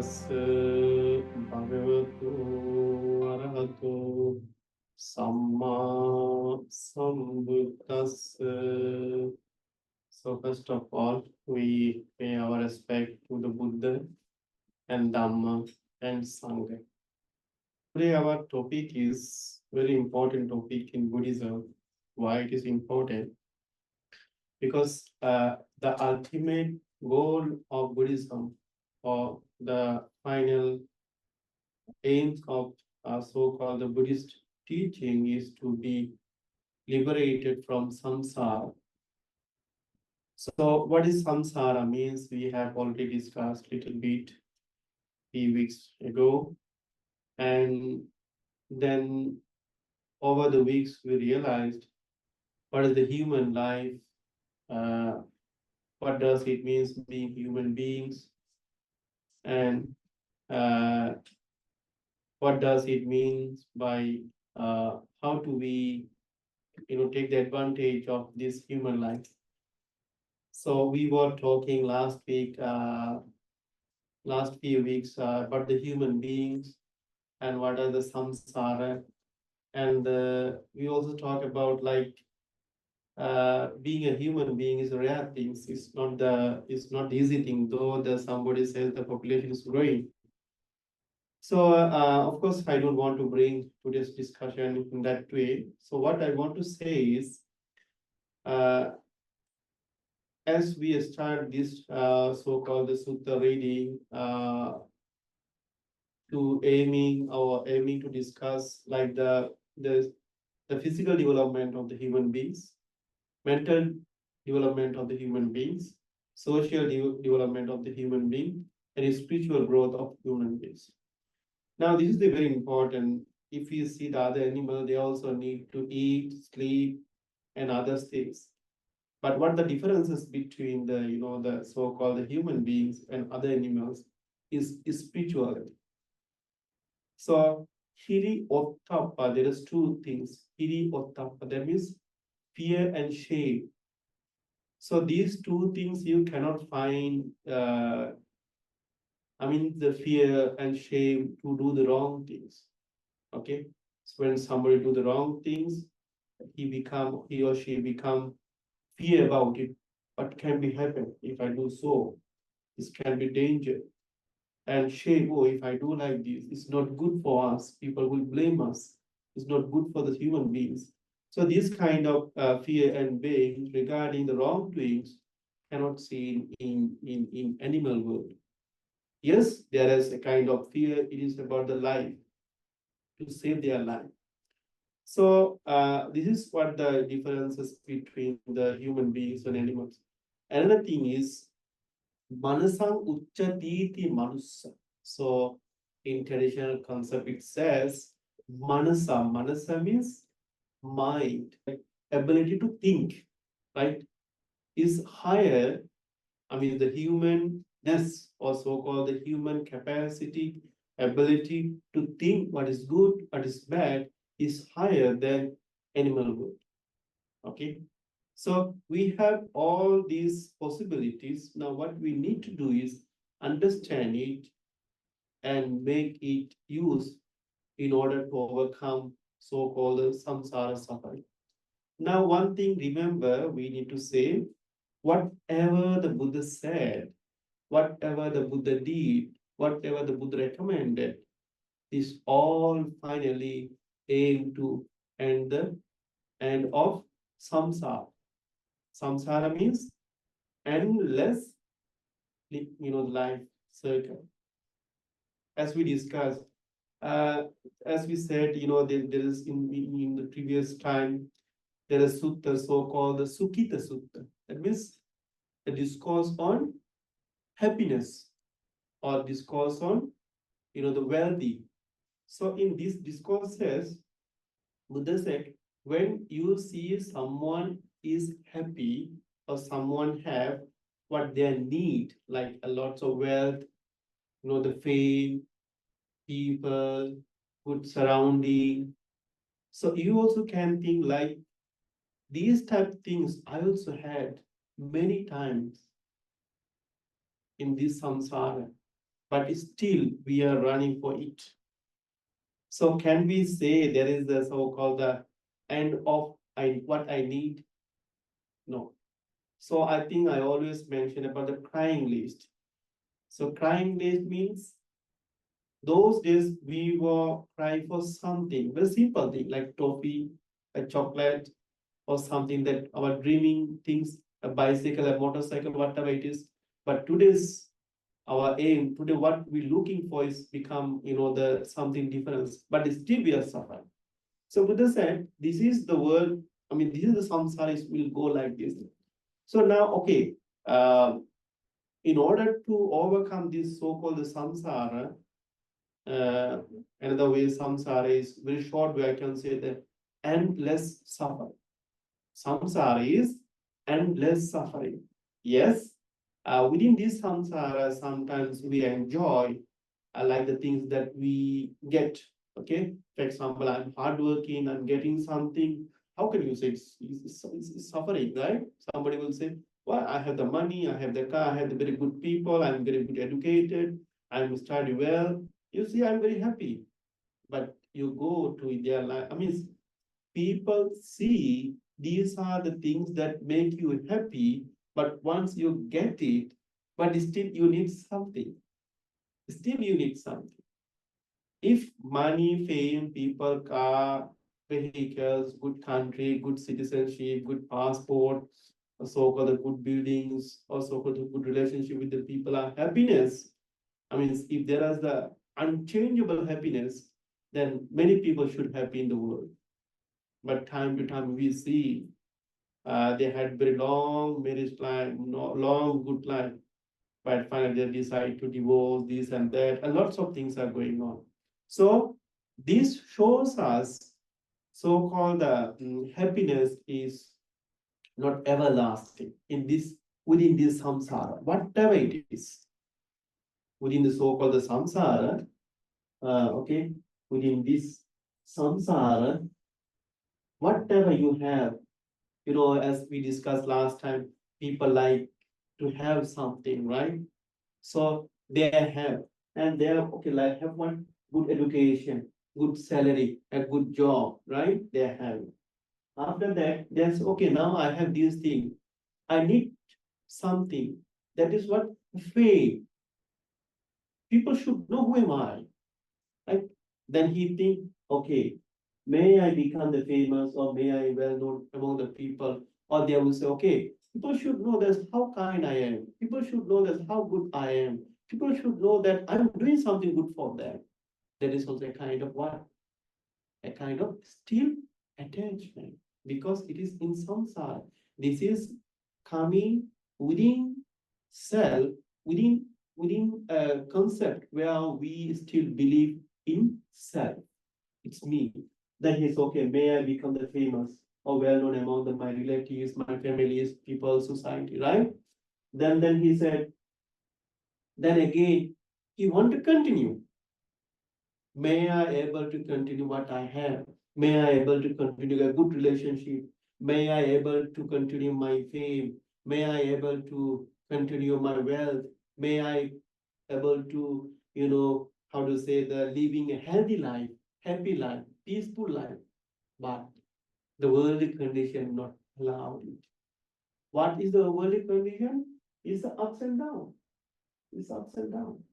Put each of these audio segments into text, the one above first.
tassa bhagavato arahato samma sambuddhassa. So first of all, we pay our respect to the Buddha and Dhamma and Sangha. Today our topic is very important topic in Buddhism. Why it is important? Because the ultimate goal of Buddhism, or the final aims of so-called the Buddhist teaching, is to be liberated from samsara. So what is samsara means, we have already discussed a little bit few weeks ago, and then over the weeks we realized what is the human life, what does it mean being human beings, and what does it mean by how do we take the advantage of this human life. So we were talking last week, last few weeks, about the human beings and what are the samsara, and we also talk about like being a human being is a rare thing. It's not the easy thing, though somebody says the population is growing. So of course I don't want to bring today's discussion in that way. So what I want to say is, as we start this so-called the Sutta reading, to aiming to discuss like the physical development of the human beings, mental development of the human beings, social development of the human being, and spiritual growth of human beings. Now, this is the very important. If you see the other animal, they also need to eat, sleep, and other things. But what the differences between the the so-called the human beings and other animals is spirituality. So hiri ottappa, there is two things. Hiri ottappa, that means fear and shame. So these two things you cannot find, the fear and shame to do the wrong things. Okay. So when somebody do the wrong things, he or she become fear about it. What can be happen if I do so? This can be danger. And shame, oh, if I do like this, it's not good for us. People will blame us. It's not good for the human beings. So this kind of fear and pain regarding the wrongdoings cannot see in animal world. Yes, there is a kind of fear. It is about the life, to save their life. So this is what the differences between the human beings and animals. Another thing is manasang uccatiti manussa. So in traditional concept it says manasa means mind, ability to think, right, is higher. The humanness, or so-called the human capacity, ability to think what is good, what is bad, is higher than animal world. Okay. So we have all these possibilities. Now what we need to do is understand it and make it use in order to overcome so-called samsara suffering. Now one thing, remember, we need to say, whatever the Buddha said, whatever the Buddha did, whatever the Buddha recommended, is all finally aim to end the end of samsara. Samsara means endless, life circle. As we discussed, as we said, there is in the previous time, there is sutta, so-called the Sukhita Sutta. That means a discourse on happiness, or discourse on, the wealthy. So in this discourse says, Buddha said, when you see someone is happy, or someone have what they need, like a lot of wealth, the fame, people, good surrounding. So you also can think like these type of things I also had many times in this samsara. but still we are running for it. So can we say there is the so-called the end of what I need? No. So I think I always mention about the crying list. So crying list means those days we were crying for something, very simple thing like toffee, a chocolate, or something that our dreaming things, a bicycle, a motorcycle, whatever it is. But today's our aim, today what we're looking for is become, the something different, but still we are suffering. So Buddha said, this is the world, this is the samsara will go like this. So now, okay, in order to overcome this so-called samsara, another way samsara is very short way I can say that endless suffering. Samsara is endless suffering. Yes, within this samsara, sometimes we enjoy like the things that we get. Okay, for example, I'm hardworking, I'm getting something. How can you say it's suffering, right? Somebody will say, well, I have the money, I have the car, I have the very good people, I'm very good educated, I'm study well. You see, I'm very happy. But you go to their life, people see these are the things that make you happy, but once you get it, but still you need something. Still you need something. If money, fame, people, car, vehicles, good country, good citizenship, good passport, so-called good buildings, or so-called good relationship with the people are happiness. If there is the unchangeable happiness, then many people should happy in the world. But time to time we see they had very long marriage life, long good life, but finally they decide to divorce this and that, and lots of things are going on. So this shows us so-called happiness is not everlasting within this samsara, whatever it is. Within the so-called samsara, okay, within this samsara, whatever you have, as we discussed last time, people like to have something, right? So they have, and they are okay, like have one good education, good salary, a good job, right? They have. After that, there's okay, now I have this thing. I need something. That is what fame. People should know who am I. Right? Then he think, okay, may I become the famous or may I well known among the people? Or they will say, okay, people should know that how kind I am. People should know that how good I am. People should know that I'm doing something good for them. That is also a kind of what? A kind of still attachment because it is in samsara. This is coming within self, within a concept where we still believe in self. It's me. Then he's okay, may I become the famous or well-known among my relatives, my families, people, society, right? Then he said, then again, he want to continue. May I able to continue what I have? May I able to continue a good relationship? May I able to continue my fame? May I able to continue my wealth? May I able to, how to say the living a healthy life, happy life, peaceful life. But the worldly condition not allow it. What is the worldly condition? It's the ups and downs. It's ups and downs.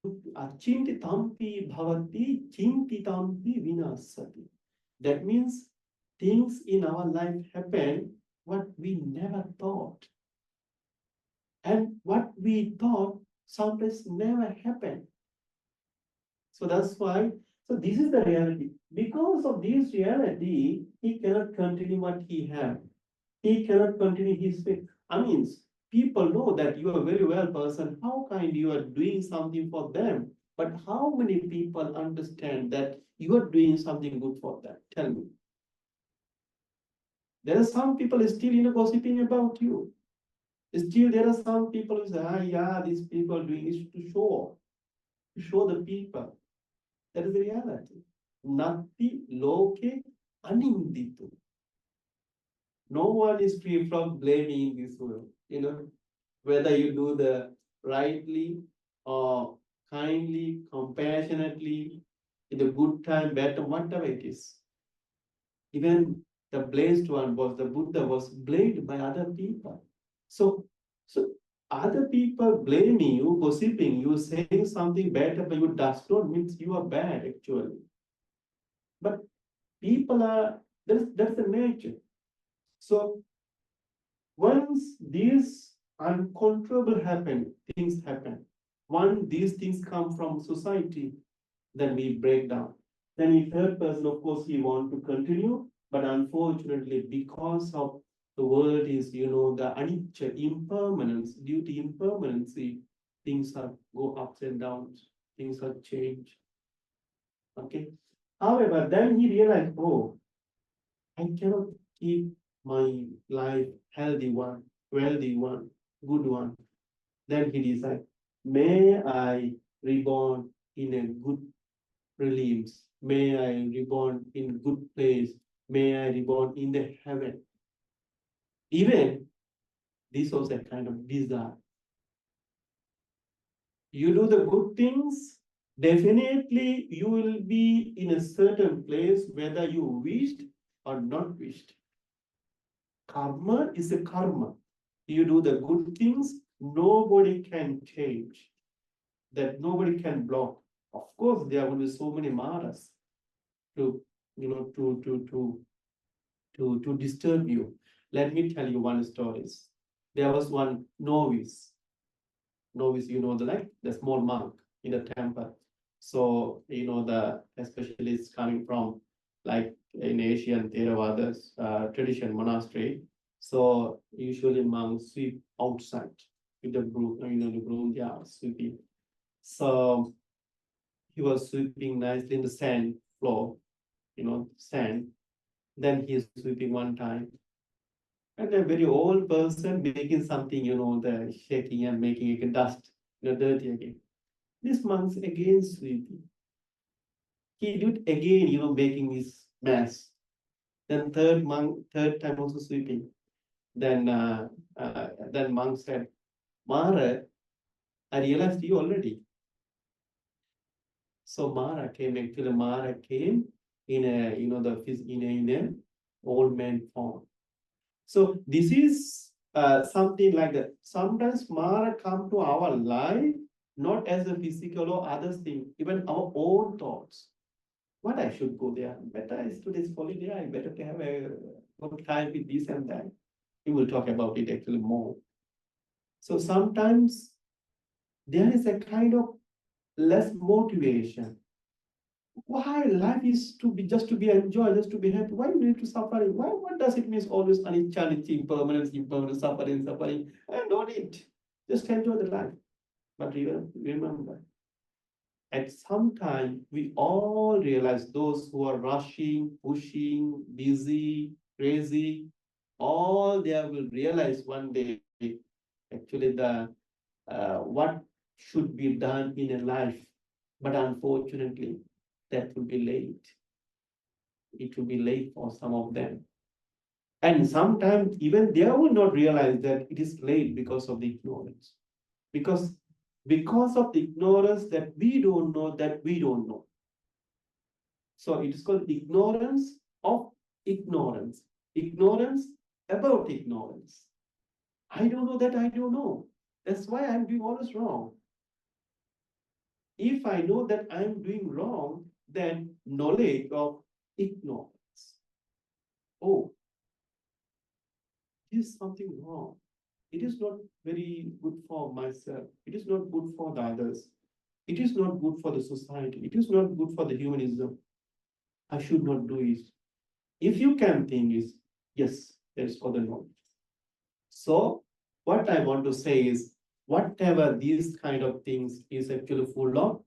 Achintitampi bhavati chintitampi vinasati. That means things in our life happen what we never thought. And what we thought sometimes never happened. So that's why, so this is the reality. Because of this reality, he cannot continue what he had. He cannot continue his faith. People know that you are a very well person. How kind you are doing something for them. But how many people understand that you are doing something good for them? Tell me. There are some people still gossiping about you. Still, there are some people who say, yeah, these people are doing this to show the people. That is the reality. Nati loke aninditu. No one is free from blaming in this world. Whether you do the rightly or kindly, compassionately, in the good time, bad time, whatever it is. Even the blessed one was the Buddha was blamed by other people. So other people blaming you, gossiping you, saying something bad about you does not mean you are bad actually. But people are that's the nature. So once these uncontrollable things happen, once these things come from society, then we break down. Then the third person, of course, he want to continue, but unfortunately, because of the world is, the anicca, impermanence, due to impermanency, things are go ups and downs, things are changed. Okay. However, then he realized, oh, I cannot keep my life healthy one, wealthy one, good one. Then he decided, may I reborn in a good realms, may I reborn in good place, may I reborn in the heaven. Even this was a kind of desire. You do the good things, definitely you will be in a certain place whether you wished or not wished. Karma is a karma. You do the good things, nobody can change. That nobody can block. Of course, there will be so many maras to disturb you. Let me tell you one story. There was one novice. Novice, the small monk in the temple. So, especially it's coming from like in Asian Theravada's tradition monastery. So usually monks sweep outside with the broom, the broom they are sweeping. So he was sweeping nicely in the sand floor, sand. Then he is sweeping one time. And a very old person making something, the shaking and making it dust, dirty again. This monk's again sweeping. He did again, making his mess. Then third time also sweeping. Then monk said, Mara, I realized you already. So Mara came in a, in a old man form. So this is something like that. Sometimes Mara come to our life, not as a physical or other thing, even our own thoughts. What I should go there? Better is today's holiday. I better to have a good time with this and that. We will talk about it actually more. So sometimes there is a kind of less motivation. Why life is to be just to be enjoyed, just to be happy? Why you need to suffer? Why? What does it mean? Always anicca, impermanence, suffering. I don't need. Just enjoy the life. But remember, at some time we all realize those who are rushing, pushing, busy, crazy, all they will realize one day actually the what should be done in a life, but unfortunately that will be late. It will be late for some of them. And sometimes even they will not realize that it is late because of the ignorance. Because of the ignorance that we don't know that we don't know. So it is called ignorance of ignorance. Ignorance about ignorance. I don't know that I don't know. That's why I'm doing always wrong. If I know that I'm doing wrong, then knowledge of ignorance. Oh, there is something wrong. It is not very good for myself. It is not good for the others. It is not good for the society. It is not good for the humanism. I should not do it. If you can think is, yes, that is called the knowledge. So what I want to say is, whatever these kind of things is actually full of,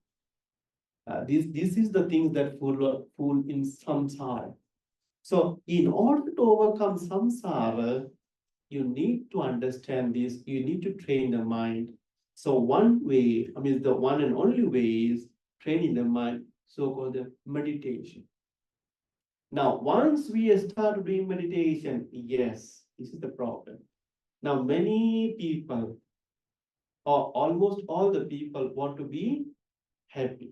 this is the things that full in samsara. So in order to overcome samsara, you need to understand this, you need to train the mind. So one way, the one and only way is training the mind, so-called the meditation. Now, once we start doing meditation, yes, this is the problem. Now, many people, or almost all the people want to be happy,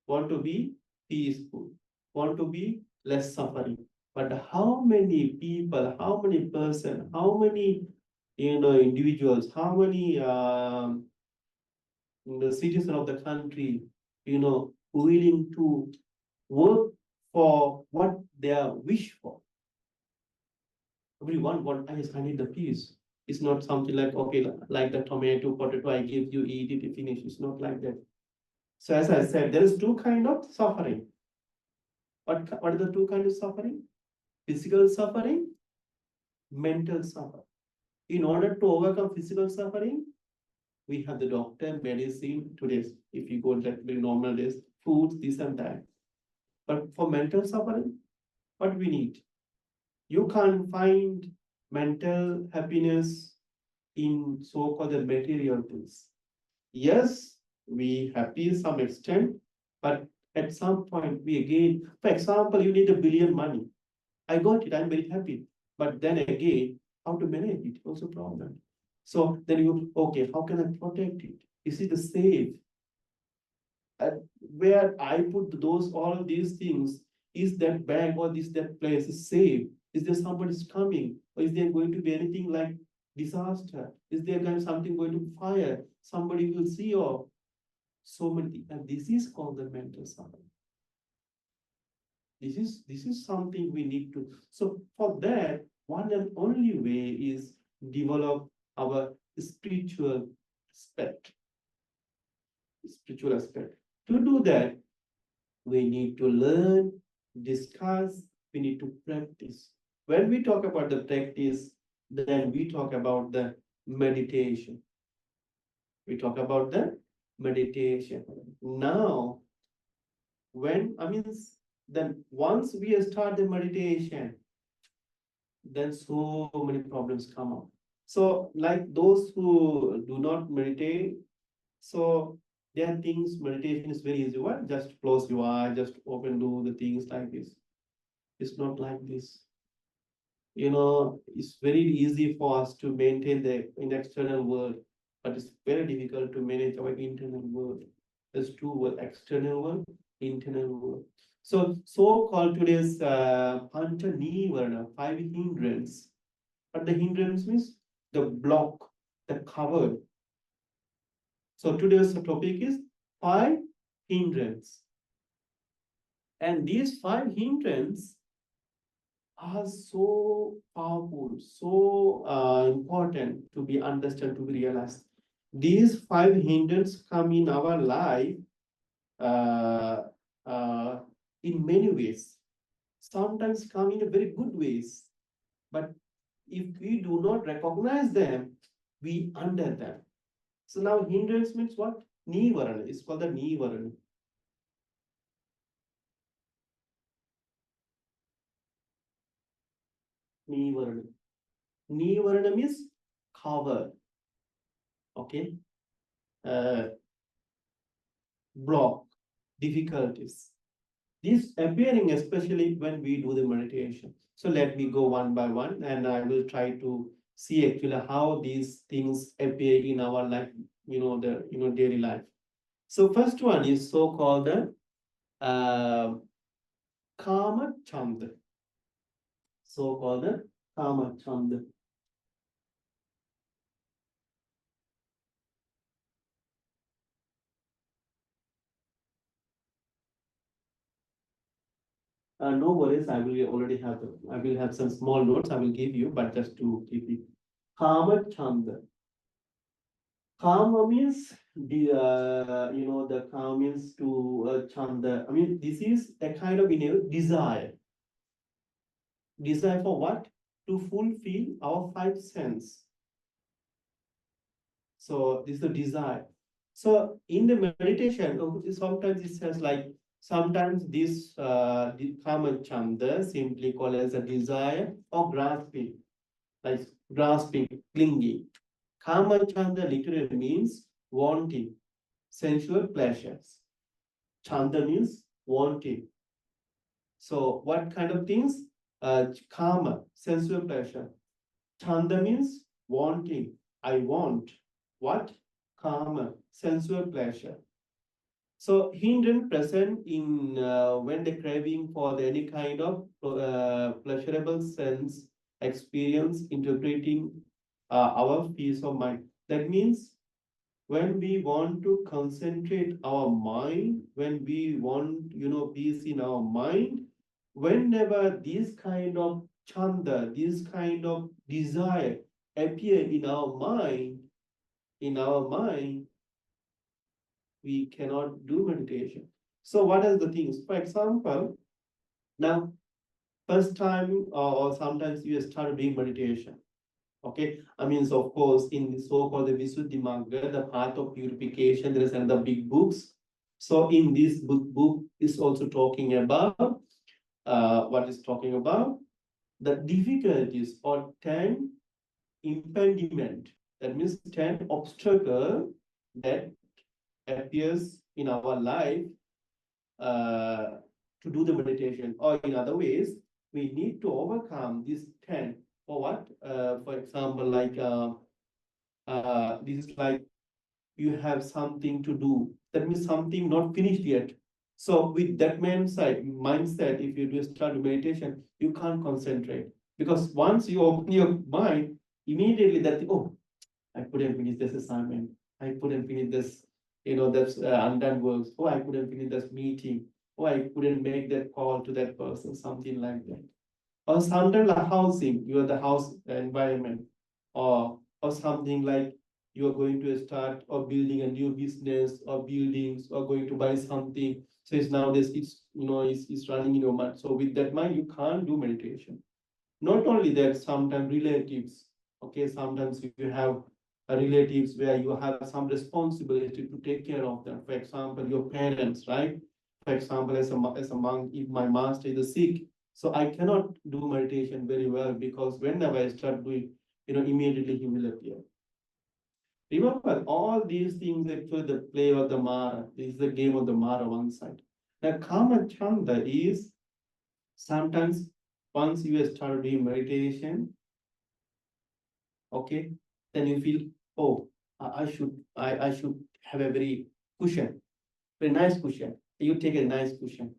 want to be peaceful, want to be less suffering. But how many people, how many person, how many individuals, how many the citizen of the country, willing to work for what they wish for? Everyone want, I need the peace. It's not something like, okay, like the tomato, potato, I give you, eat it, finish. It's not like that. So as I said, there is two kind of suffering. What are the two kinds of suffering? Physical suffering, mental suffering. In order to overcome physical suffering, we have the doctor, medicine, today's, if you go like the normal days, foods, this and that. But for mental suffering, what we need? You can't find mental happiness in so-called material things. Yes, we happy to some extent, but at some point we again, for example, you need $1 billion money. I got it, I'm very happy. But then again, how to manage it also problem. So then you, okay, how can I protect it? Is it the safe? Where I put those all these things, is that bank or that place is safe? Is there somebody's coming? Or is there going to be anything like disaster? Is there something going to fire? Somebody will see, or so many, and this is called the mental suffering. This is something we need to. So for that, one and only way is develop our spiritual aspect. Spiritual aspect. To do that, we need to learn, discuss, we need to practice. When we talk about the practice, then we talk about the meditation. We talk about the meditation. Now, then once we start the meditation, then so many problems come up. So like those who do not meditate, so their things, meditation is very easy. What? Just close your eye, just open, do the things like this. It's not like this. It's very easy for us to maintain the external world, but it's very difficult to manage our internal world. There's two worlds, external world, internal world. So-called today's Nīvarana, 5 hindrance. But the hindrance means the block, the cover. So today's topic is 5 hindrance. And these 5 hindrance are so powerful, so important to be understood, to be realized. These 5 hindrances come in our life in many ways. Sometimes come in a very good ways. But if we do not recognize them, we under them. So now hindrance means what? Nīvarana. It's called the Nīvarana. Nīvarana. Nīvarana means cover. Okay. Block, difficulties. This appearing especially when we do the meditation. So let me go one by one, and I will try to see actually how these things appear in our life, daily life. So first one is so-called the kāmacchanda. So-called the kāmacchanda. No worries, I will have some small notes I will give you, but just to keep it. Kāmacchanda. Kama means the kama means to chanda. I mean, this is a kind of desire. Desire for what? To fulfill our 5 senses. So this is the desire. So in the meditation, sometimes it says like, sometimes this kāmacchanda simply called as a desire or grasping, like grasping, clinging. Kāmacchanda literally means wanting, sensual pleasures. Chanda means wanting. So what kind of things? Kama, sensual pleasure. Chanda means wanting. I want. What? Kama, sensual pleasure. So hindrance present in when the craving for any kind of pleasurable sense experience interpreting our peace of mind. That means when we want to concentrate our mind, when we want, peace in our mind, whenever this kind of chanda, this kind of desire appear in our mind, we cannot do meditation. So what are the things? For example, now first time or sometimes you start doing meditation. Okay, I mean, so of course, in the so-called the Visuddhi Magga, the path of purification, there is another big books. So in this book is also talking about what is talking about the difficulties or 10 impediment. That means 10 obstacle that appears in our life to do the meditation, or in other ways, we need to overcome these 10. For what? For example, like this is like you have something to do. That means something not finished yet. So with that mindset, if you do start meditation, you can't concentrate. Because once you open your mind, immediately that, oh, I couldn't finish this assignment. I couldn't finish this, that's undone works. Oh, I couldn't finish this meeting. Oh, I couldn't make that call to that person, something like that. Or something like housing, you are the house environment, or something like you are going to start or building a new business or buildings or going to buy something. So it's nowadays it's running in your mind. So with that mind, you can't do meditation. Not only that, sometimes relatives, okay, sometimes you have relatives where you have some responsibility to take care of them. For example, your parents, right? For example, as a monk, if my master is sick, so I cannot do meditation very well because whenever I start doing, immediately he will appear. Remember, all these things actually the play of the Mara. This is the game of the Mara one side. Now, kāmacchanda is sometimes once you start doing meditation, okay, then you feel, oh, I should have a very cushion, very nice cushion. You take a nice cushion.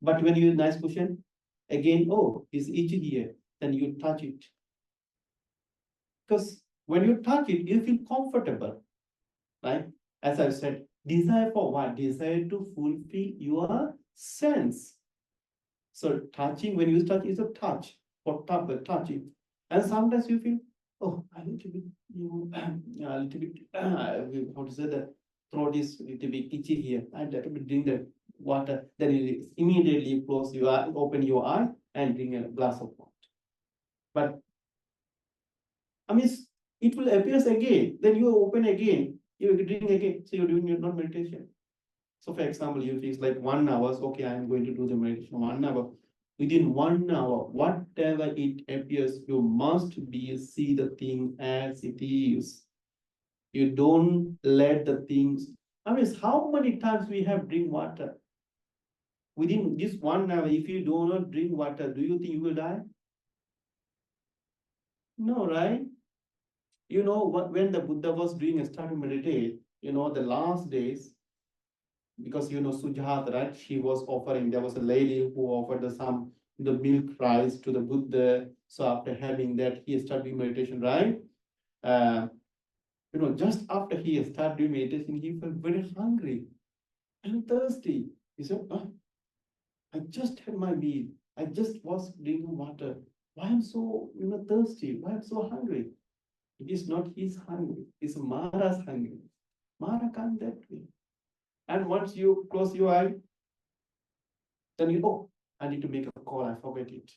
But when you use nice cushion, again, oh, it's itchy here. Then you touch it. Because when you touch it, you feel comfortable, right? As I said, desire for what? Desire to fulfill your sense. So touching, when you touch, is a touch, or touching. And sometimes you feel, oh, a little bit, a little bit, how to say that throat is a little bit itchy here. I have to drink the water. Then you immediately close your eye, open your eye, and drink a glass of water. But I mean, it will appear again. Then you open again, you drink again. So you're doing your not meditation. So for example, you feel like 1 hour, okay, I'm going to do the meditation 1 hour. Within 1 hour, whatever it appears, you must see the thing as it is. You don't let the things. I mean, how many times we have drink water? Within this 1 hour, if you do not drink water, do you think you will die? No, right? When the Buddha was doing a start to meditate, the last days, because Sujata, right? She was offering, there was a lady who offered the milk rice to the Buddha. So after having that, he started doing meditation, right? Just after he started doing meditation, he felt very hungry and thirsty. He said, oh, I just had my meal. I just was drinking water. Why I'm so thirsty? Why I'm so hungry? It is not his hungry, it's Mara's hungry. Mara can't that way. And once you close your eye, then oh, I need to make a call, I forget it.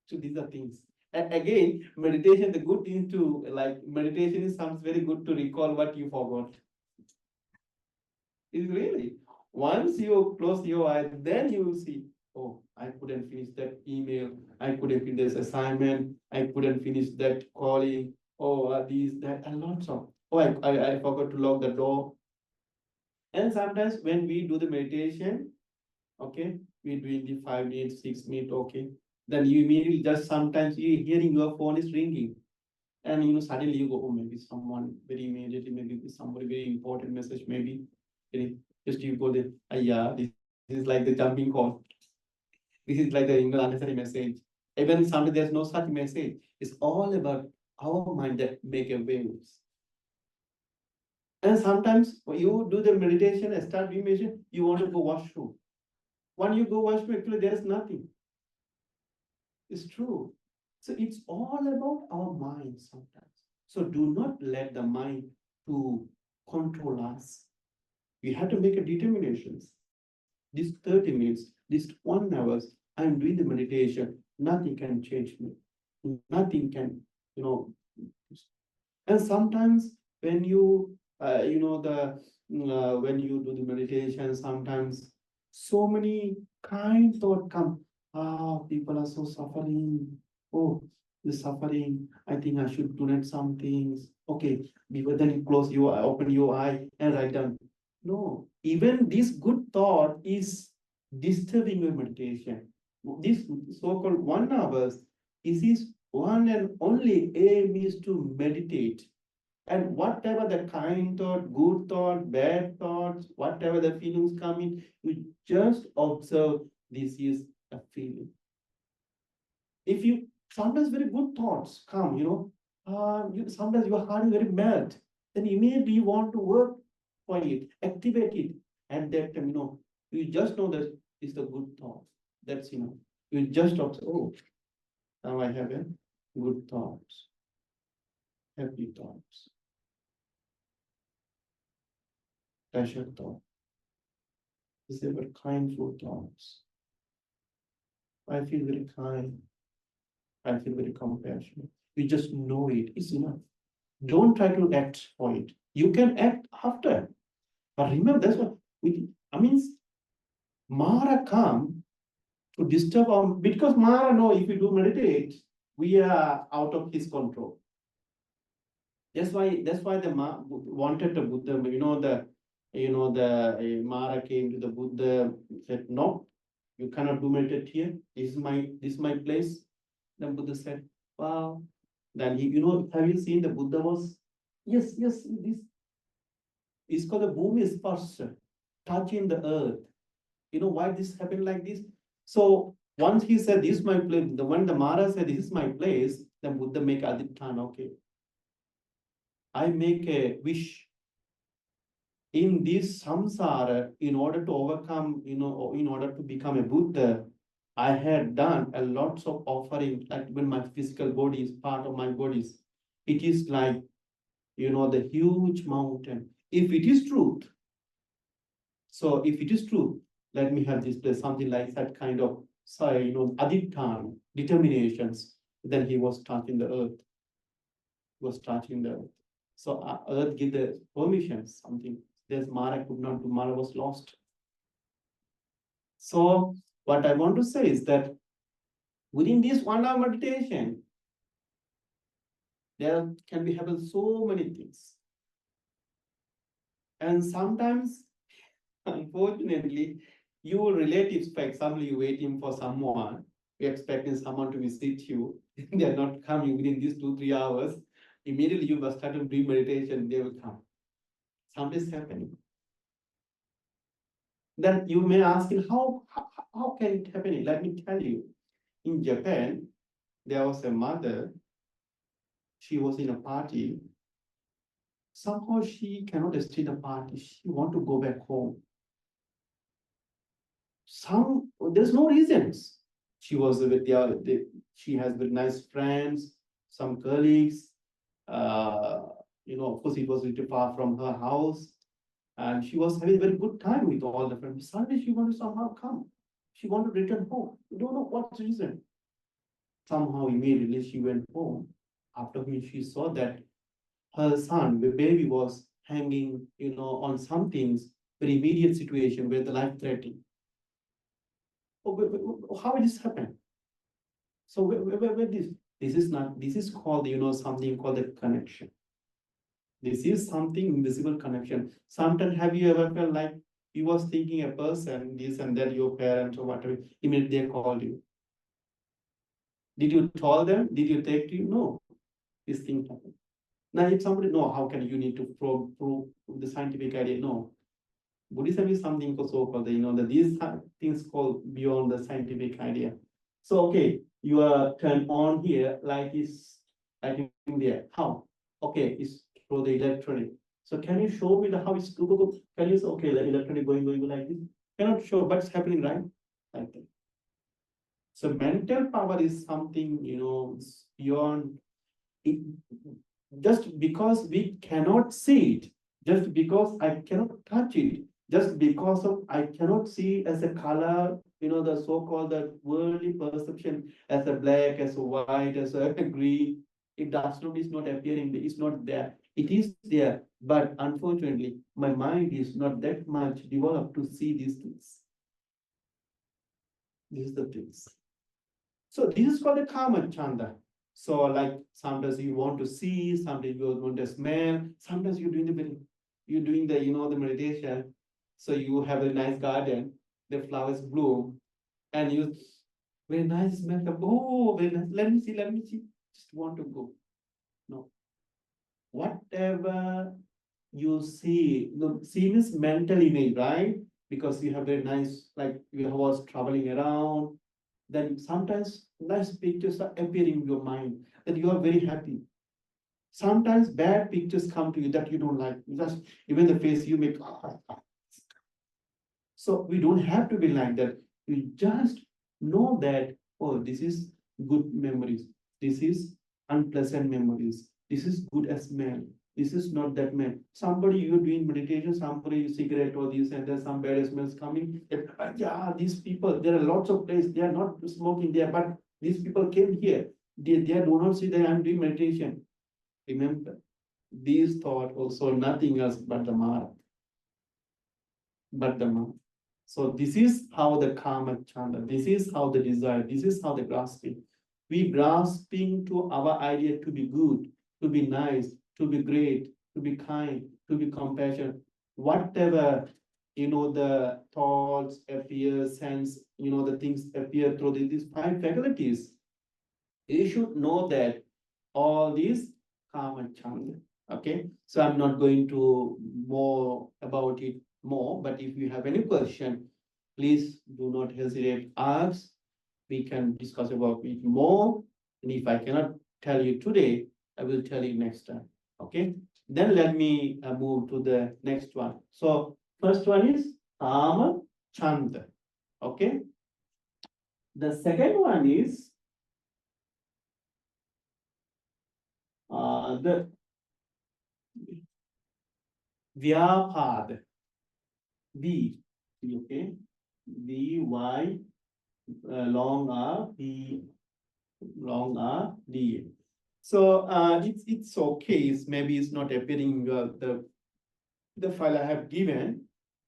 So these are things. And again, meditation, the good thing to meditation sounds very good to recall what you forgot. It's really, once you close your eyes, then you will see, oh, I couldn't finish that email, I couldn't finish this assignment, I couldn't finish that calling, oh, these, that, and lots of, oh, I forgot to lock the door. And sometimes when we do the meditation, okay, we do in the 5 minutes, 6 minutes, okay. Then you immediately just sometimes you hearing your phone is ringing. And suddenly you go, oh, maybe someone very immediately, maybe somebody very important message, maybe just you go there, yeah, this is like the jumping call. This is like the unnecessary message. Even sometimes there's no such message. It's all about our mind that make a waves. And sometimes when you do the meditation and start doing meditation, you want to go washroom. When you go washroom, actually there is nothing. It's true. So it's all about our mind sometimes. So do not let the mind to control us. We have to make a determinations. This 30 minutes, this 1 hour, I'm doing the meditation. Nothing can change me. Nothing can, And sometimes when you, when you do the meditation, sometimes so many kind thoughts come. People are so suffering. Oh, the suffering. I think I should donate some things. Okay, before then you close your eye, open your eye and write down. No, even this good thought is disturbing your meditation. This so-called 1 hour is his one and only aim is to meditate. And whatever the kind thought, good thought, bad thoughts, whatever the feelings come in, you just observe this is a feeling. If you sometimes very good thoughts come, sometimes your heart is very melt, then immediately you want to work for it, activate it. And that time, you just know that is the good thought. That's enough. You just observe, oh, now I have a good thoughts, happy thoughts, pleasure thought. These are kindful thoughts. I feel very kind. I feel very compassionate. You just know it. It's enough. Don't try to act for it. You can act after. But remember, that's what Mara come to disturb our, because Mara know if we do meditate, we are out of his control. That's why the wanted the Buddha, the Mara came to the Buddha, said, no, you cannot do meditate here. This is my place. Then Buddha said, wow. Then he, have you seen the Buddha was, yes, this is called the Bhumi Sparsha, touching the earth. You know why this happened like this? So once he said, this is my place, when the Mara said, this is my place, then Buddha make adhitthana, okay. I make a wish in this samsara, in order to overcome, in order to become a Buddha, I had done a lots of offering, like when my physical body is part of my bodies. It is like, the huge mountain. If it is truth, so if it is true, let me have this place, something like that kind of, adhitthana, determinations. Then he was touching the earth. He was touching the earth. So earth give the permission, something. There's Mara could not do, Mara was lost. So what I want to say is that within this 1 hour meditation, there can be happen so many things. And sometimes, unfortunately, your relatives, for example, you're waiting for someone, you're expecting someone to visit you, they're not coming within these 2-3 hours. Immediately you must start doing meditation, they will come. Something is happening. Then you may ask, how can it happen? Let me tell you. In Japan, there was a mother, she was in a party. Somehow she cannot stay in the party. She want to go back home. There's no reasons. She was with she has very nice friends, some colleagues. Of course, it was a little far from her house. And she was having a very good time with all the friends. Suddenly she wanted to somehow come. She wanted to return home. We don't know what reason. Somehow immediately she went home. After which she saw that her son, the baby, was hanging, on some things, very immediate situation where the life threatening. How did this happen? So where this is called, something called a connection. This is something invisible connection. Sometimes have you ever felt like you was thinking a person, this and that, your parents or whatever, immediately they called you. Did you tell them? Did you take to you? No. this thing happens. Now, if somebody know how can you need to prove the scientific idea? No. Buddhism is something so-called, these things called beyond the scientific idea. So, okay, you are turned on here, light is lighting there. How? Okay, it's through the electronic. So can you show me how it's going? Can you say, okay, the electronic going like this? Cannot show, but it's happening, right? Like that. So mental power is something, beyond it. Just because we cannot see it, just because I cannot touch it, just because of I cannot see as a color, the so-called the worldly perception as a black, as a white, as a green, it does not, is not appearing, it's not there. It is there, but unfortunately, my mind is not that much developed to see these things. These are the things. So this is called the kāmacchanda. So like sometimes you want to see, sometimes you want to smell, sometimes you're doing the meditation. So you have a nice garden, the flowers bloom, and you very nice smell. Oh, very nice. Let me see. Just want to go. No. Whatever you see, see means mental image, right? Because you have very nice, like you was traveling around, then sometimes nice pictures are appearing in your mind that you are very happy. Sometimes bad pictures come to you that you don't like. Just even the face you make. So we don't have to be like that. You just know that, oh, this is good memories. This is unpleasant memories. This is good as smell. This is not that man. Somebody you're doing meditation, somebody cigarette or this, and there's some bad smells coming. Yeah, these people, there are lots of places, they are not smoking there, but these people came here. They do not see that I'm doing meditation. Remember, these thoughts also nothing else but the mark. So this is how the kāmacchanda, this is how the desire, this is how the grasping. We grasping to our idea to be good, to be nice, to be great, to be kind, to be compassionate. Whatever, the thoughts appear, sense, the things appear through these five faculties. You should know that all these kāmacchanda. Okay, so I'm not going to more about it more, but if you have any question, please do not hesitate, ask. We can discuss about it more. And if I cannot tell you today, I will tell you next time. Okay, then let me move to the next one. So first one is kāmacchanda. Okay, the second one is the vyāpada. V, okay, V, Y, long R, D, long R, D. So it's okay. Maybe it's not appearing the file I have given,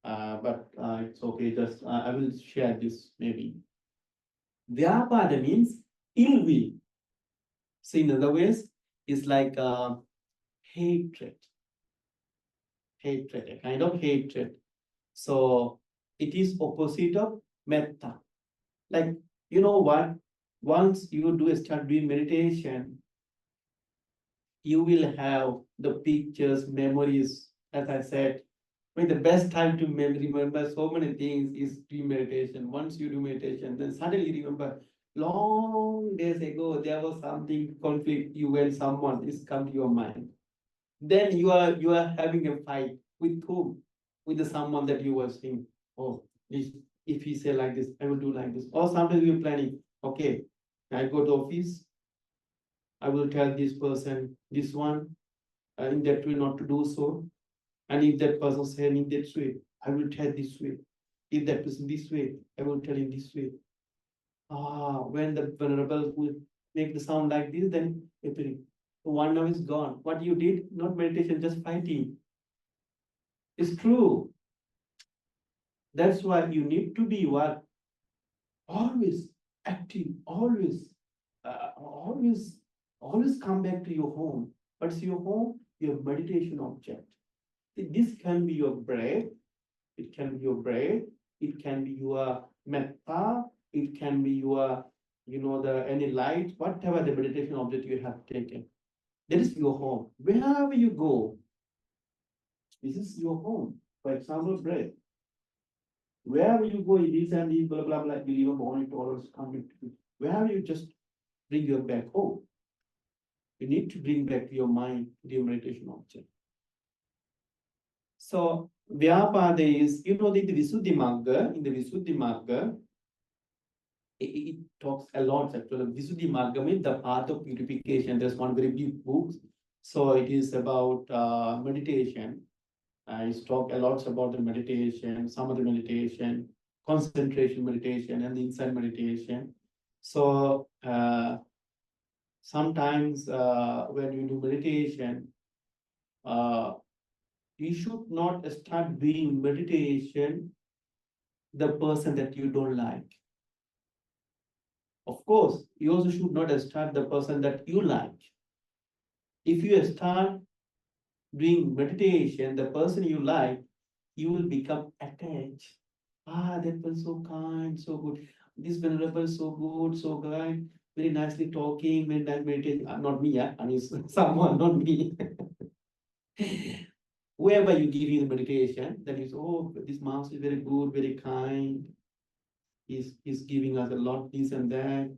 but it's okay. Just I will share this maybe. Vyāpada means ill will. So in other ways, it's like hatred, a kind of hatred. So it is opposite of metta. Like, you know what? Once you start doing meditation, you will have the pictures, memories. As I said, the best time to remember so many things is doing meditation. Once you do meditation, then suddenly you remember long days ago there was something conflict. You and someone is come to your mind. Then you are having a fight with whom? With the someone that you were seeing. Oh, if he say like this, I will do like this. Or sometimes you're planning, okay, I go to office, I will tell this person, this one, in that way not to do so. And if that person say in that way, I will tell this way. If that person this way, I will tell him this way. When the vulnerable will make the sound like this, then appearing. One now is gone. What you did, not meditation, just fighting. It's true. That's why you need to be what? Always active, always come back to your home. What's your home? Your meditation object. This can be your breath, it can be your breath, it can be your metta, it can be your, any light, whatever the meditation object you have taken. That is your home. Wherever you go, this is your home. For example, breath. Wherever you go, it is and these, blah, blah, blah, believe born tolerance, coming to wherever you just bring your back home. You need to bring back your mind to the meditation object. So, byāpada is, in the Visuddhimagga, it talks a lot actually. Visuddhimagga means the path of purification. There's one very big book. So it is about meditation. It's talk a lot about the meditation, samadhi meditation, concentration meditation, and insight meditation. So sometimes when you do meditation, you should not start doing meditation the person that you don't like. Of course, you also should not start the person that you like. If you start doing meditation, the person you like, you will become attached. That was so kind, so good. This venerable, so good, so kind, very nicely talking, very nice meditation. Not me, I mean someone, not me. Whoever you give in meditation, then you say, oh, this master is very good, very kind. He's giving us a lot, this and that.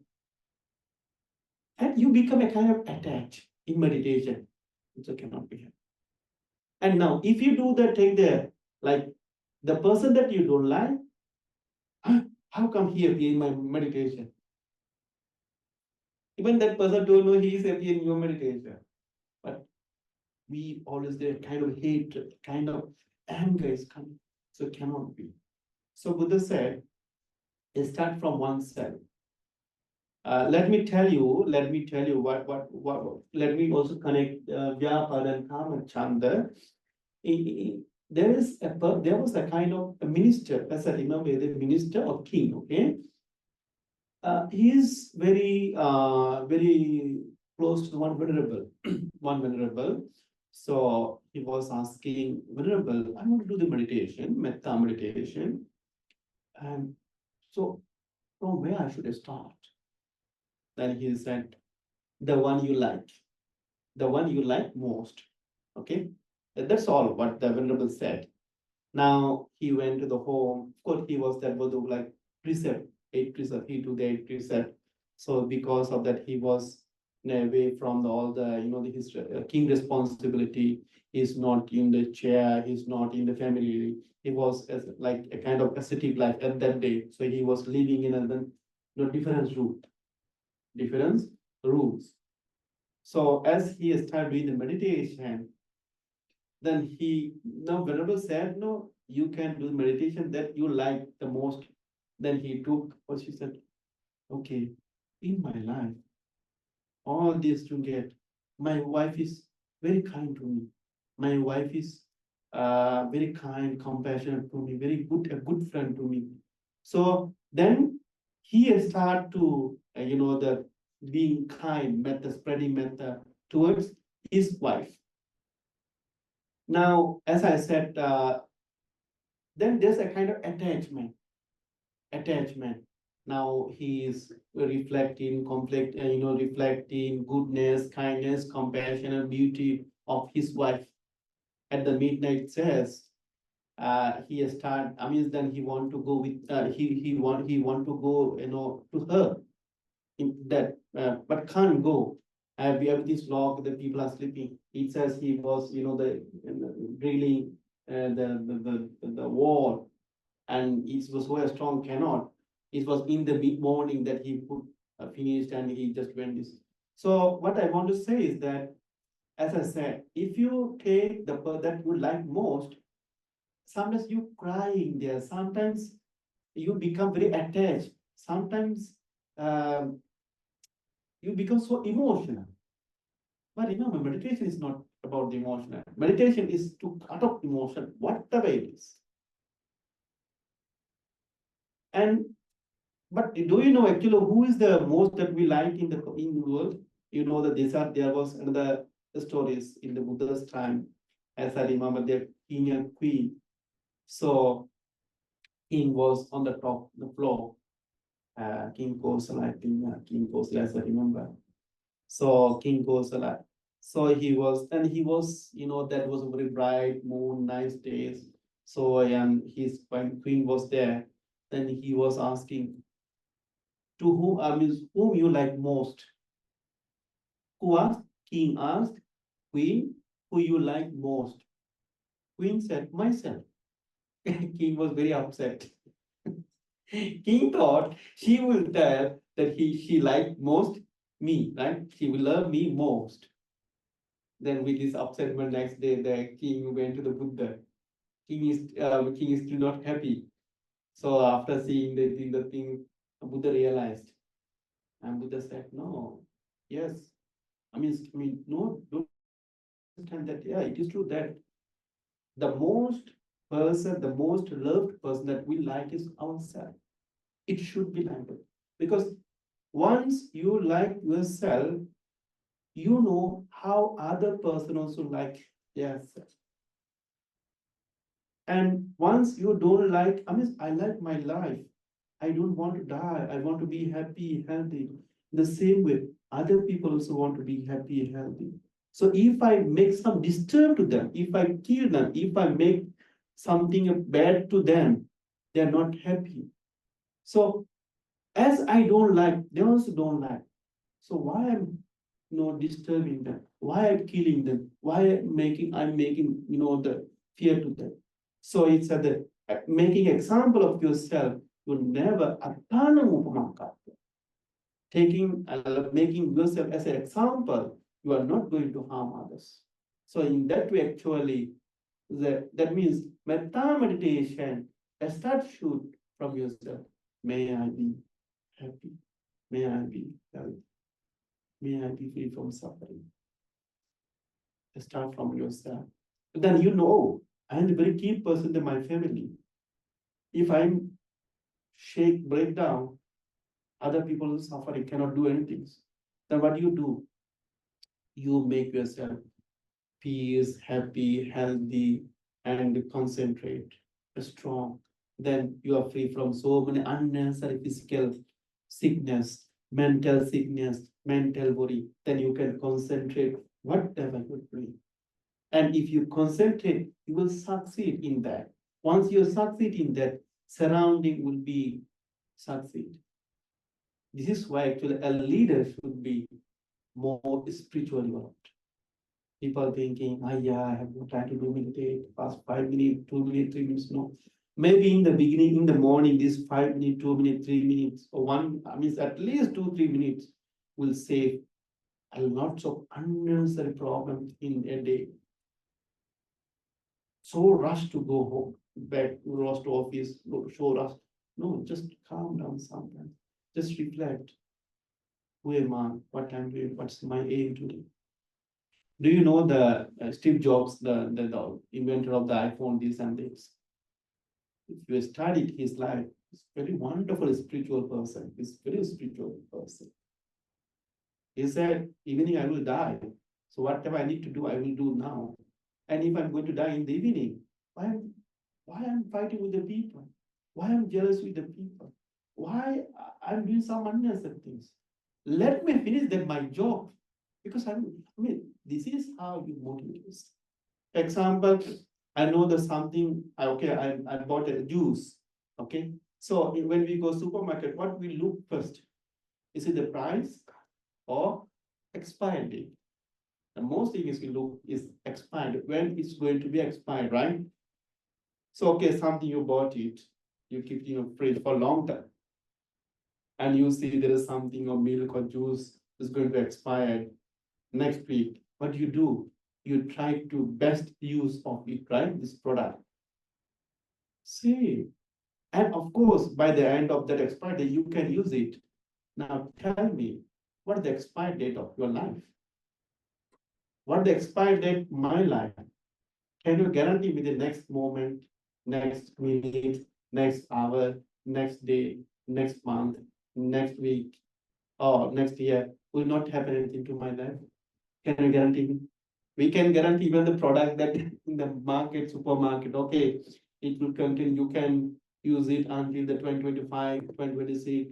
And you become a kind of attached in meditation. It cannot be. And now, if you do the take there, like the person that you don't like, how come he appear in my meditation? Even that person don't know he is appearing in your meditation. But we always there kind of hatred, kind of anger is coming. So it cannot be. So Buddha said, start from oneself. Let me tell you what let me also connect byāpada and kāmacchanda. There was a kind of a minister, as I remember, the minister or king, okay? He is very close to one venerable. So he was asking, venerable, I want to do the meditation, metta meditation. And so from where I should start? Then he said, the one you like most. Okay, that's all what the venerable said. Now he went to the home. Of course, he was like precept, 8 precept. He do the 8 precept. So because of that, he was away from all the his king responsibility. He's not in the chair. He's not in the family. He was like a kind of ascetic life at that day. So he was living in a different route. Different rules. So as he started doing the meditation, then venerable said, no, you can do meditation that you like the most. Then he took what she said, okay, in my life, all this to get, my wife is very kind to me. My wife is very kind, compassionate to me, very good, a good friend to me. So then he started to, the being kind, metta, spreading metta towards his wife. Now, as I said, then there's a kind of attachment. Now he is reflecting reflecting goodness, kindness, compassion, and beauty of his wife. At the midnight says, he start. I mean, then he want to go with he want to go to her in that, but can't go. We have this log. The people are sleeping. It says he was the drilling the wall, and it was so strong cannot. It was in the mid morning that he put finished, and he just went this. So what I want to say is that, as I said, if you take the part that you like most, sometimes you crying there, sometimes you become very attached, sometimes you become so emotional. But remember, meditation is not about the emotional. Meditation is to cut off emotion, whatever it is. But do you know actually who is the most that we like in the world? You know that there was another stories in the Buddha's time, as I remember, the king and queen. So king was on the top, the floor. King Kosala, I think King Kosala, as I remember. So King Kosala, So he was, that was a very bright moon, nice days. So, and his queen was there. Then he was asking, to whom, whom you like most? Who asked? King asked, queen, who you like most? Queen said, myself. King was very upset. King thought she will tell that she liked most me, right? She will love me most. Then with this upsetment next day, the king went to the Buddha. King is still not happy. So after seeing the thing, Buddha realized. And Buddha said, no, yes. No, don't understand that. Yeah, it is true that the most the most loved person that we like is ourselves. It should be like that. Because once you like yourself, you know how other person also like themselves. And once you don't like, I like my life. I don't want to die. I want to be happy, healthy. The same way, other people also want to be happy, healthy. So if I make some disturb to them, if I kill them, if I make something bad to them, they are not happy. So as I don't like, they also don't like. So why I'm disturbing them? Why I'm killing them? Why I'm making the fear to them? So it's the making example of yourself. You never making yourself as an example. You are not going to harm others. So in that way, actually, that means metta meditation. Start shoot from yourself. May I be happy. May I be healthy. May I be free from suffering. Start from yourself. But then I am the very key person in my family. If I'm break down, other people are suffering, cannot do anything. Then what do? You make yourself peace, happy, healthy, and concentrate, strong. Then you are free from so many unnecessary physical sickness, mental worry. Then you can concentrate whatever you're doing. And if you concentrate, you will succeed in that. Once you succeed in that, surrounding will be succeed. This is why actually a leader should be more spiritually involved. People thinking, yeah, I have no time to do meditate, past 5 minutes, 2 minutes, 3 minutes. No. Maybe in the beginning, in the morning, this 5 minutes, 2 minutes, 3 minutes, or at least 2-3 minutes will save a lot of unnecessary problems in a day. So rush to go home, back, rush to office, so rush. No, just calm down sometimes. Just reflect. Who am I? What I'm doing? What's my aim today? Do you know the Steve Jobs, the inventor of the iPhone, this and this? If you studied his life, he's a very wonderful spiritual person. He's a very spiritual person. He said, evening I will die. So whatever I need to do, I will do now. And if I'm going to die in the evening, why I'm fighting with the people? Why I'm jealous with the people? Why I'm doing some unnecessary things? Let me finish my job. Because this is how you motivate yourself. Example, I know there's something, I bought a juice. Okay. So when we go supermarket, what we look first? Is it the price or expired date? The most thing is we look is expired. When it's going to be expired, right? So something you bought it, you keep it in your fridge for a long time. And you see there is something or milk or juice is going to expire next week. What do? You try to best use of it, right? This product. See. And of course, by the end of that expired date, you can use it. Now tell me, what is the expired date of your life? What is the expired date of my life? Can you guarantee me the next moment, next minute, next hour, next day, next month, next week, or next year will not happen anything to my life? Can you guarantee me? We can guarantee even the product that in the market, supermarket, it will continue. You can use it until the 2025, 2026,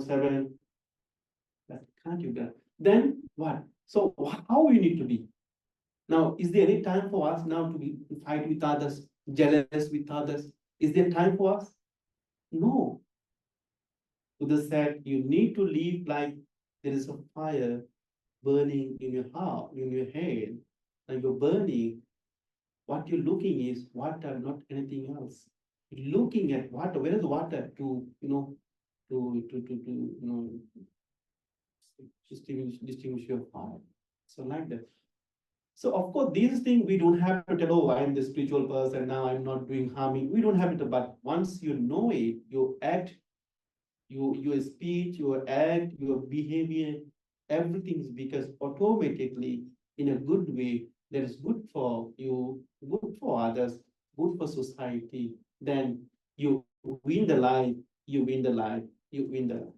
7. That can't you get? Then what? So how we need to be? Now, is there any time for us now to be fight with others, jealous with others? Is there time for us? No. Buddha said, you need to live like there is a fire burning in your heart, in your head, and you're burning. What you're looking is water, not anything else. You're looking at water. Where is water to, distinguish your fire? So like that. So of course, these things we don't have to tell, oh, I'm the spiritual person, now I'm not doing harming. We don't have to, but once you know it, you act, your speech, your act, your behavior, everything is because automatically in a good way that is good for you, good for others, good for society, then you win the life, you win the life, you win the life.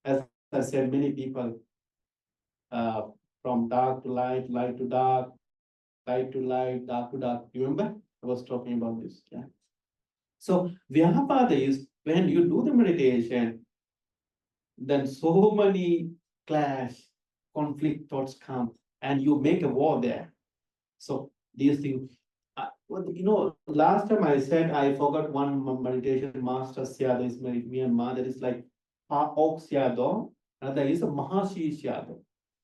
As I said, many people uh, from dark to light, light to dark, light to light, dark to dark. Remember? I was talking about this. Yeah. So vyāpada is when you do the meditation, then so many clash, conflict thoughts come, and you make a war there. So these things, last time I said I forgot one meditation master Syada is Myanmar. That is like Pa Ok Syado, another is a Mahashi Syado.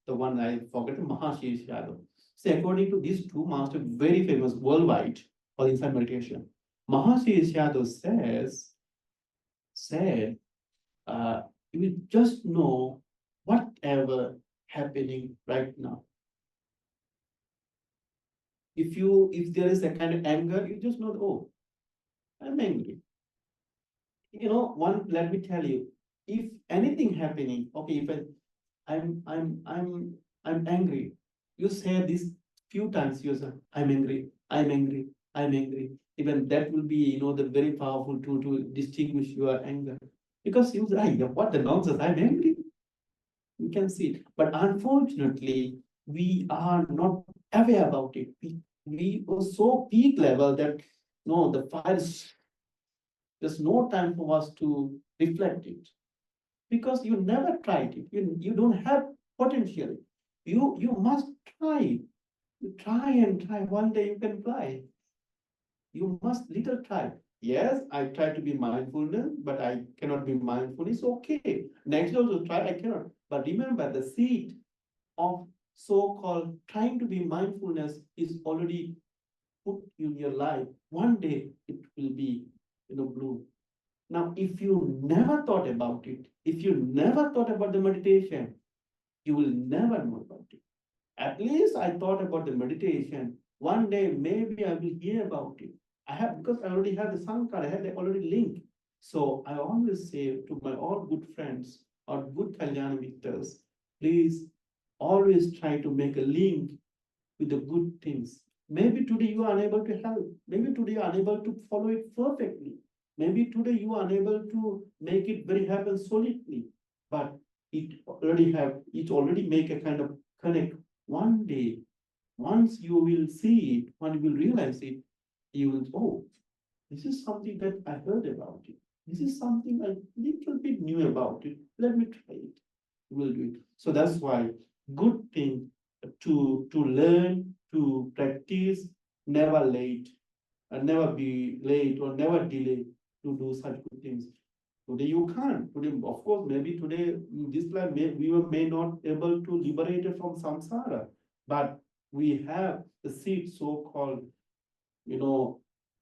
The one I forgot, Mahashi Syado. So according to these two masters, very famous worldwide for insight meditation, Mahashi Syado said, you will just know whatever happening right now. If there is a kind of anger, you just know, oh, I'm angry. Let me tell you, if anything happening, okay, if I'm angry, you say this few times, you say, I'm angry, I'm angry, I'm angry. Even that will be, the very powerful tool to distinguish your anger. Because you say, what the nonsense, I'm angry. You can see it. But unfortunately, we are not aware about it. We were so peak level that no, the fire is, there's no time for us to reflect it. Because you never tried it. You don't have potential. You must try. You try and try. One day you can fly. You must little try. Yes, I try to be mindfulness, but I cannot be mindful. It's okay. Next also try, I cannot. But remember, the seed of so-called trying to be mindfulness is already put in your life. One day it will be, bloom. Now, if you never thought about it, if you never thought about the meditation, you will never know about it. At least I thought about the meditation. One day, maybe I will hear about it. I have, because I already have the Sankara, I have the already link. So I always say to my all good friends or good Kalyana victors, please always try to make a link with the good things. Maybe today you are unable to help. Maybe today you are unable to follow it perfectly. Maybe today you are unable to make it very happen solidly. But it already make a kind of connect. One day, once you will see it, when you will realize it, you will, oh, this is something that I heard about it. This is something I little bit knew about it. Let me try it. You will do it. So that's why good thing to learn, to practice, never late, and never be late or never delay to do such good things. Today you can't. Today, of course, maybe today this life we may not able to liberate it from samsara, but we have the seed so-called,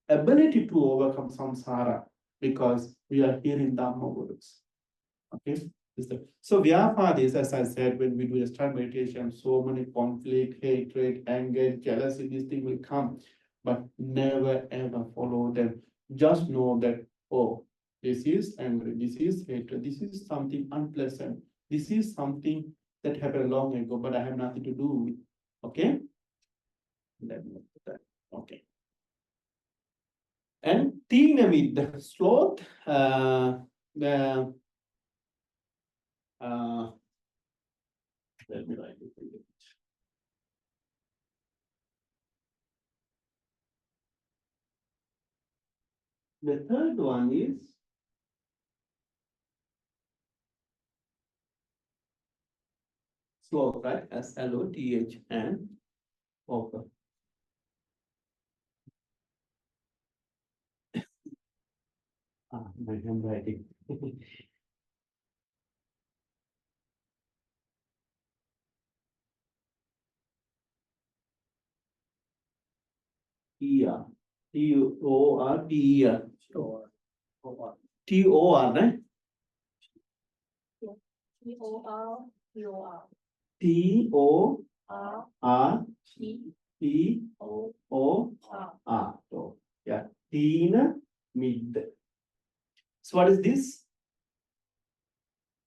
ability to overcome samsara because we are hearing Dhamma words. Okay. So vyāpada is, as I said, when we do the start meditation, so many conflict, hatred, anger, jealousy, these things will come, but never ever follow them. Just know that, oh, this is anger, this is hatred, this is something unpleasant, this is something that happened long ago, but I have nothing to do with. Okay? Let me put that. Okay. And thina-middha, sloth, let me write it. The third one is Sloth, right? SLOTH and torpor. My handwriting. TR. TOR. TOR, right? TOR. TOR. TOR. Yeah. thina-middha. So what is this?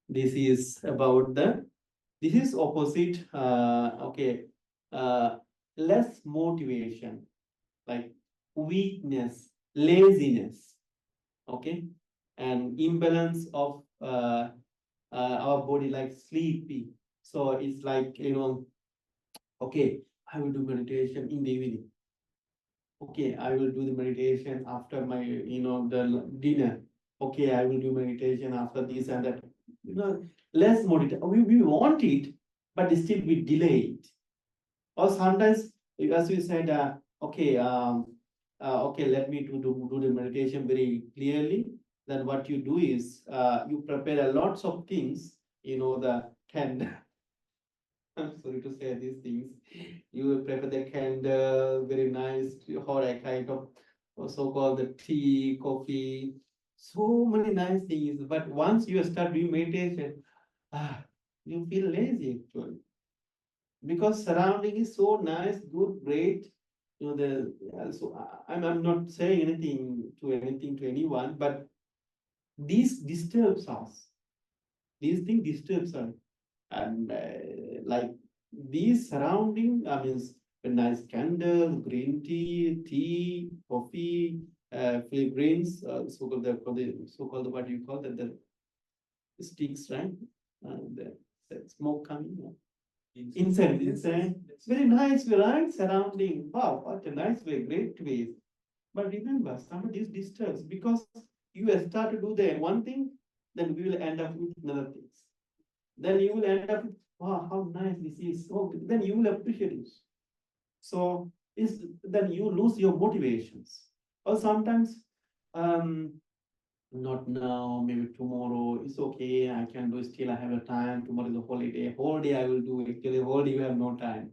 This is about this is opposite, okay, less motivation, like weakness, laziness, okay, and imbalance of our body, like sleepy. So it's like, okay, I will do meditation in the evening. Okay, I will do the meditation after my, the dinner. Okay, I will do meditation after this and that. Less motivation. We want it, but still we delay it. Or sometimes, as you said, okay, okay, let me do the meditation very clearly. Then what you do is, you prepare a lots of things, the candle. I'm sorry to say these things. You will prepare the candle, very nice, or a kind of so-called the tea, coffee, so many nice things. But once you start doing meditation, you feel lazy actually, because surrounding is so nice, good, great. So I'm not saying anything to anyone, but this disturbs us. These things disturbs us, and like these surrounding, I mean, a nice candle, green tea, coffee, fragrance, so-called so-called what do you call that, the sticks, right? The smoke coming. Incense. It's very nice, right? Surrounding. Wow, what a nice way, great way. But remember, somebody is disturbed because you have started to do the one thing, then we will end up with another things. Then you will end up with, wow, how nice this is. So then you will appreciate it. So then you lose your motivations. Or sometimes, not now, maybe tomorrow. It's okay. I can do still. I have a time. Tomorrow is a holiday. Whole day I will do it. Till whole day you have no time.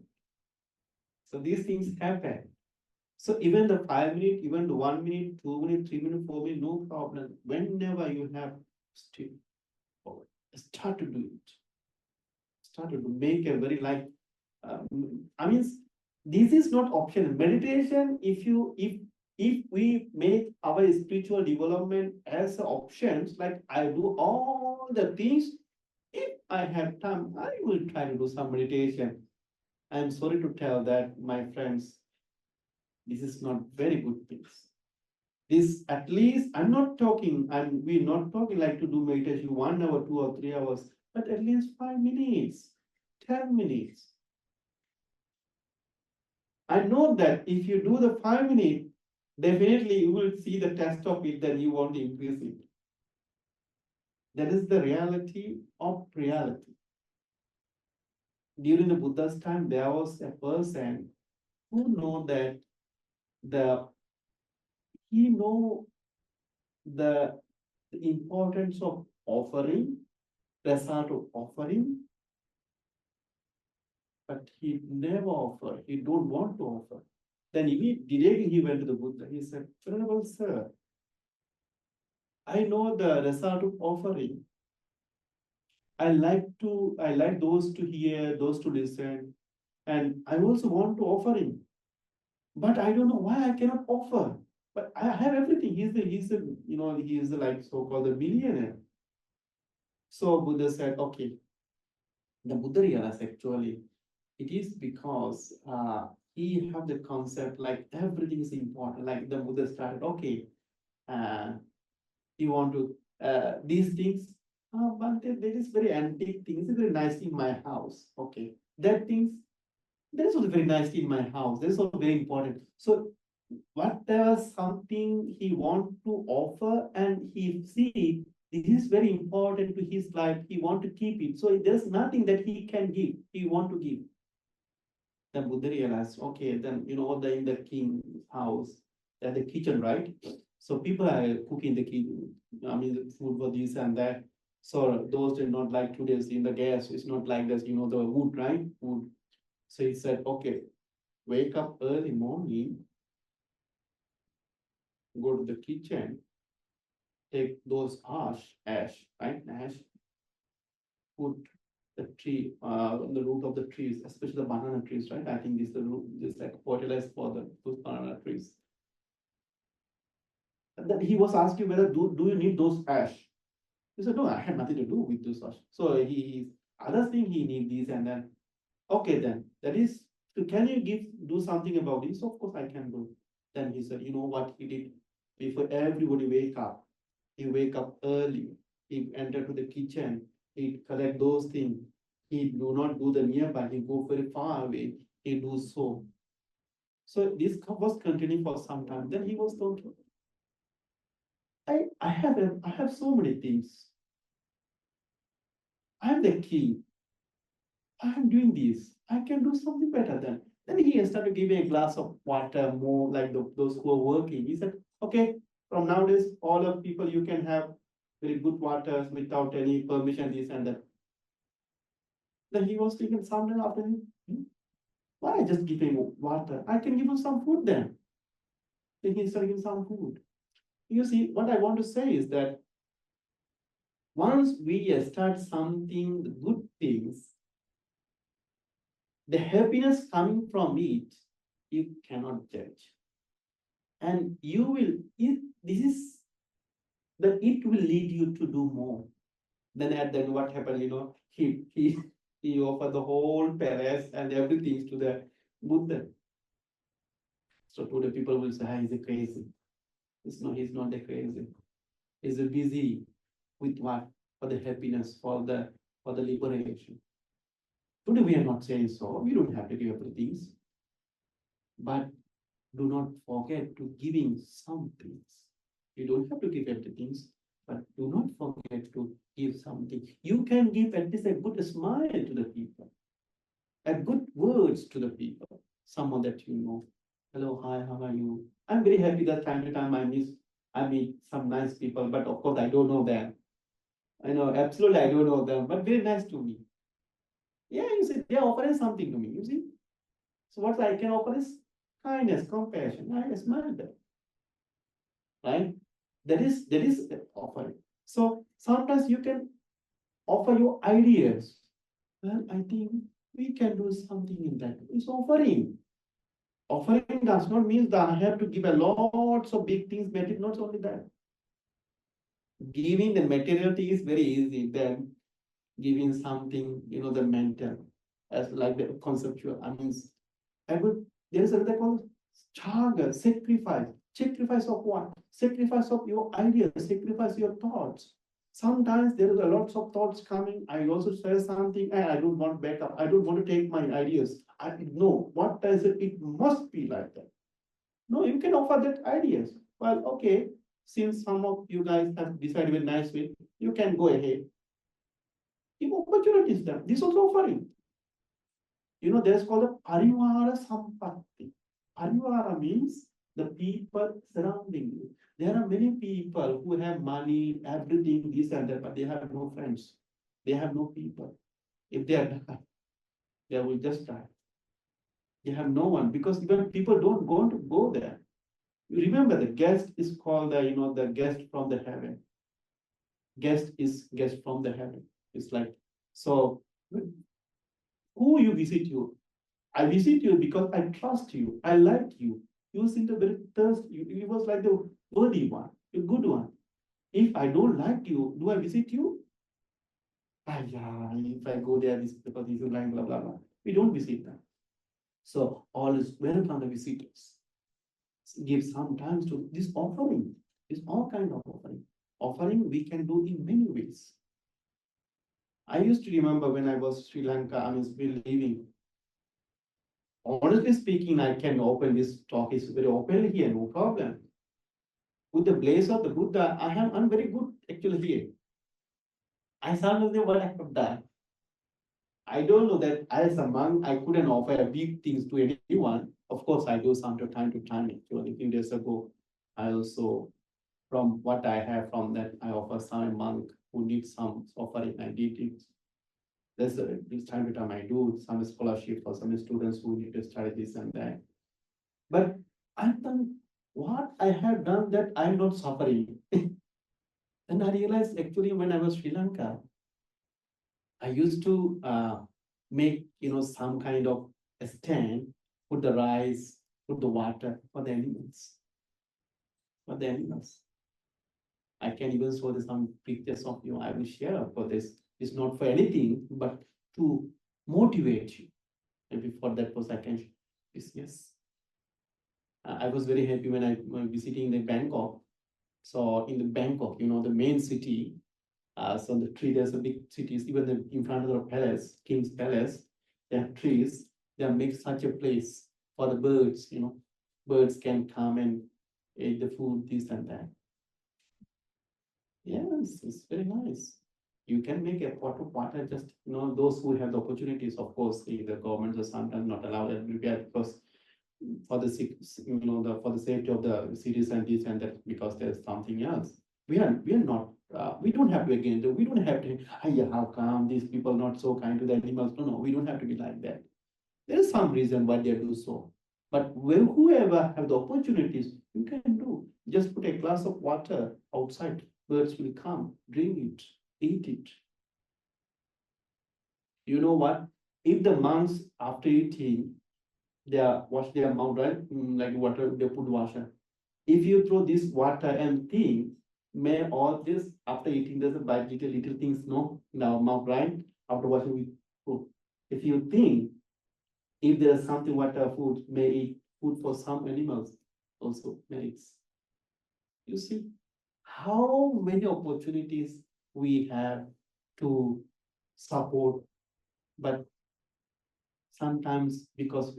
So these things happen. So even the 5 minutes, even the 1 minute, 2 minutes, 3 minutes, 4 minutes, no problem. Whenever you have still, start to do it. Start to make a very I mean, this is not optional. Meditation, if we make our spiritual development as options, like I do all the things, if I have time, I will try to do some meditation. I'm sorry to tell that, my friends, this is not very good things. This, at least, we're not talking like to do meditation 1 hour, 2 or 3 hours, but at least 5 minutes, 10 minutes. I know that if you do the 5 minutes, definitely you will see the test of it, then you want to increase it. That is the reality of reality. During the Buddha's time, there was a person who know that he know the importance of offering, result of offering, but he never offer. He don't want to offer. Then directly he went to the Buddha. He said, "Venerable sir, I know the result of offering. I like those to hear, those to listen, and I also want to offering. But I don't know why I cannot offer. But I have everything. He is the like so-called the millionaire." So Buddha said, okay. The Buddha realized actually it is because he had the concept like everything is important. Like the Buddha started, okay, you want to these things, but there is very antique things, very nice in my house. Okay, that things, that is also very nice in my house. That is also very important. So whatever something he want to offer and he see This is very important to his life. He want to keep it. So there's nothing that he can give. He want to give. Then Buddha realized, okay, then in the king's house, there's the kitchen, right? So people are cooking the kitchen, the food for this and that. So those did not like today's in the gas, it's not like this, the wood, right? Wood. So he said, okay, wake up early morning, go to the kitchen, take those ash, right? Ash, put the tree, on the root of the trees, especially the banana trees, right? I think this is the root, this like fertilized for those banana trees. And then he was asking whether do you need those ash? He said, no, I had nothing to do with those ash. So he other thing he need this and then, okay, then that is, so can you do something about this? Of course I can do. Then he said, you know what he did? Before everybody wake up, he wake up early, he enter to the kitchen, he collect those things. He do not do the nearby, he go very far away, he do so. So this was continuing for some time. Then he was thinking, I have so many things. I have the key. I am doing this. I can do something better than. Then he started giving a glass of water more like those who are working. He said, okay, from nowadays, all of people, you can have very good waters without any permission, this and that. Then he was thinking something after him, why just give him water? I can give him some food then. Then he started giving some food. You see, what I want to say is that once we start something, the good things, the happiness coming from it, you cannot judge. And you will, it will lead you to do more. Then at the end, what happened, he offered the whole palace and everything to the Buddha. So today people will say, he's a crazy. He's not a crazy. He's a busy with what? For the happiness, for the liberation. Today we are not saying so. We don't have to give everything. But do not forget to giving some things. You don't have to give everything, but do not forget to give something. You can give at least a good smile to the people, a good words to the people, someone that you know. Hello, hi, how are you? I'm very happy that time to time I meet some nice people, but of course I don't know them. I know, absolutely I don't know them, but very nice to me. Yeah, you see, they're offering something to me, you see. So what I can offer is kindness, compassion. I smile them. Right? That is offering. So sometimes you can offer your ideas. Well, I think we can do something in that. It's offering. Offering does not mean that I have to give a lots of big things, but it's not only that. Giving the materiality is very easy than giving something, the mental, as like the conceptual. There is another called chaga, sacrifice. Sacrifice of what? Sacrifice of your ideas, sacrifice your thoughts. Sometimes there is a lots of thoughts coming. I also say something, and I don't want backup. I don't want to take my ideas. No, what does it? It must be like that. No, you can offer that ideas. Well, okay, since some of you guys have decided with nice way, you can go ahead. Give opportunities there. This also offering. There's called a parivara sampatti. Parivara means the people surrounding you. There are many people who have money, everything, this and that, but they have no friends. They have no people. If they are die, they will just die. They have no one because even people don't want to go there. You remember the guest is called the guest from the heaven. Guest is guest from the heaven. It's like, so who you visit you? I visit you because I trust you. I like you. You seem to be thirsty. You was like the worthy one, a good one. If I don't like you, do I visit you? Yeah, if I go there, this because this is like blah blah blah. We don't visit them. So all is welcome the visitors. Give some time to this offering. Is all kind of offering. Offering we can do in many ways. I used to remember when I was Sri Lanka, still living. Honestly speaking, I can open this talk is very openly here, no problem. With the place of the Buddha, I'm very good actually here. I suddenly know what I have done. I don't know that as a monk, I couldn't offer big things to anyone. Of course, I do some time to time. Actually, a few days ago, I also, from what I have from that, I offer some monk who needs some offering. I did it. This time to time I do some scholarship for some students who need to study this and that. But I thought, what I have done that I'm not suffering. And I realized actually when I was Sri Lanka, I used to make some kind of a stand, put the rice, put the water for the animals. For the animals. I can even show some pictures of you. I will share for this. It's not for anything, but to motivate you. Maybe for that purpose I can. Yes. I was very happy when I was visiting the Bangkok. So in the Bangkok, the main city, so the tree, there's a big cities, even in front of the palace, King's Palace, there are trees, they make such a place for the birds, birds can come and eat the food, this and that. Yes, it's very nice. You can make a pot of water, just, those who have the opportunities, of course, the governments are sometimes not allowed that because for the for the safety of the cities and this and that, because there's something else. We are not. We don't have to we don't have to. Hey, how come these people not so kind to the animals? No, we don't have to be like that. There is some reason why they do so. But whoever have the opportunities, you can do. Just put a glass of water outside. Birds will come, drink it, eat it. You know what? If the monks after eating, they wash their mouth, right? Like water, they put water. If you throw this water and thing, may all this after eating, there's a bite little things, no, in our mouth, right? After washing with food. If you think, if there's something water food, may eat food for some animals also merits. You see how many opportunities we have to support, but sometimes because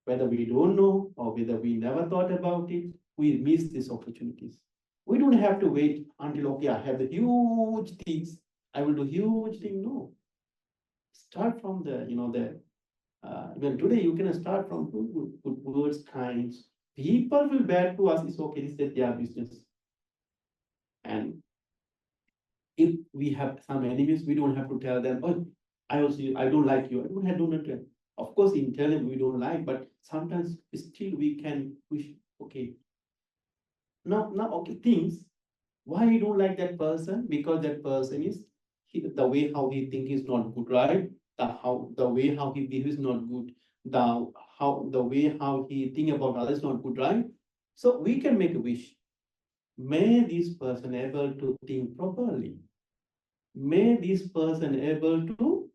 whether we don't know or whether we never thought about it, we miss these opportunities. We don't have to wait until, okay, I have the huge things, I will do huge thing. No. Start from even today you can start from good words, kinds. People will bad to us, it's okay, it's their business. And if we have some enemies, we don't have to tell them, oh, I don't like you. I don't tell them. Of course, internally we don't like, but sometimes still we can wish, okay. Now, okay, things, why you don't like that person? Because that person is, the way how he think is not good, right? The way how he behaves is not good. The way how he think about others is not good, right? So we can make a wish. May this person able to think properly. May this person able to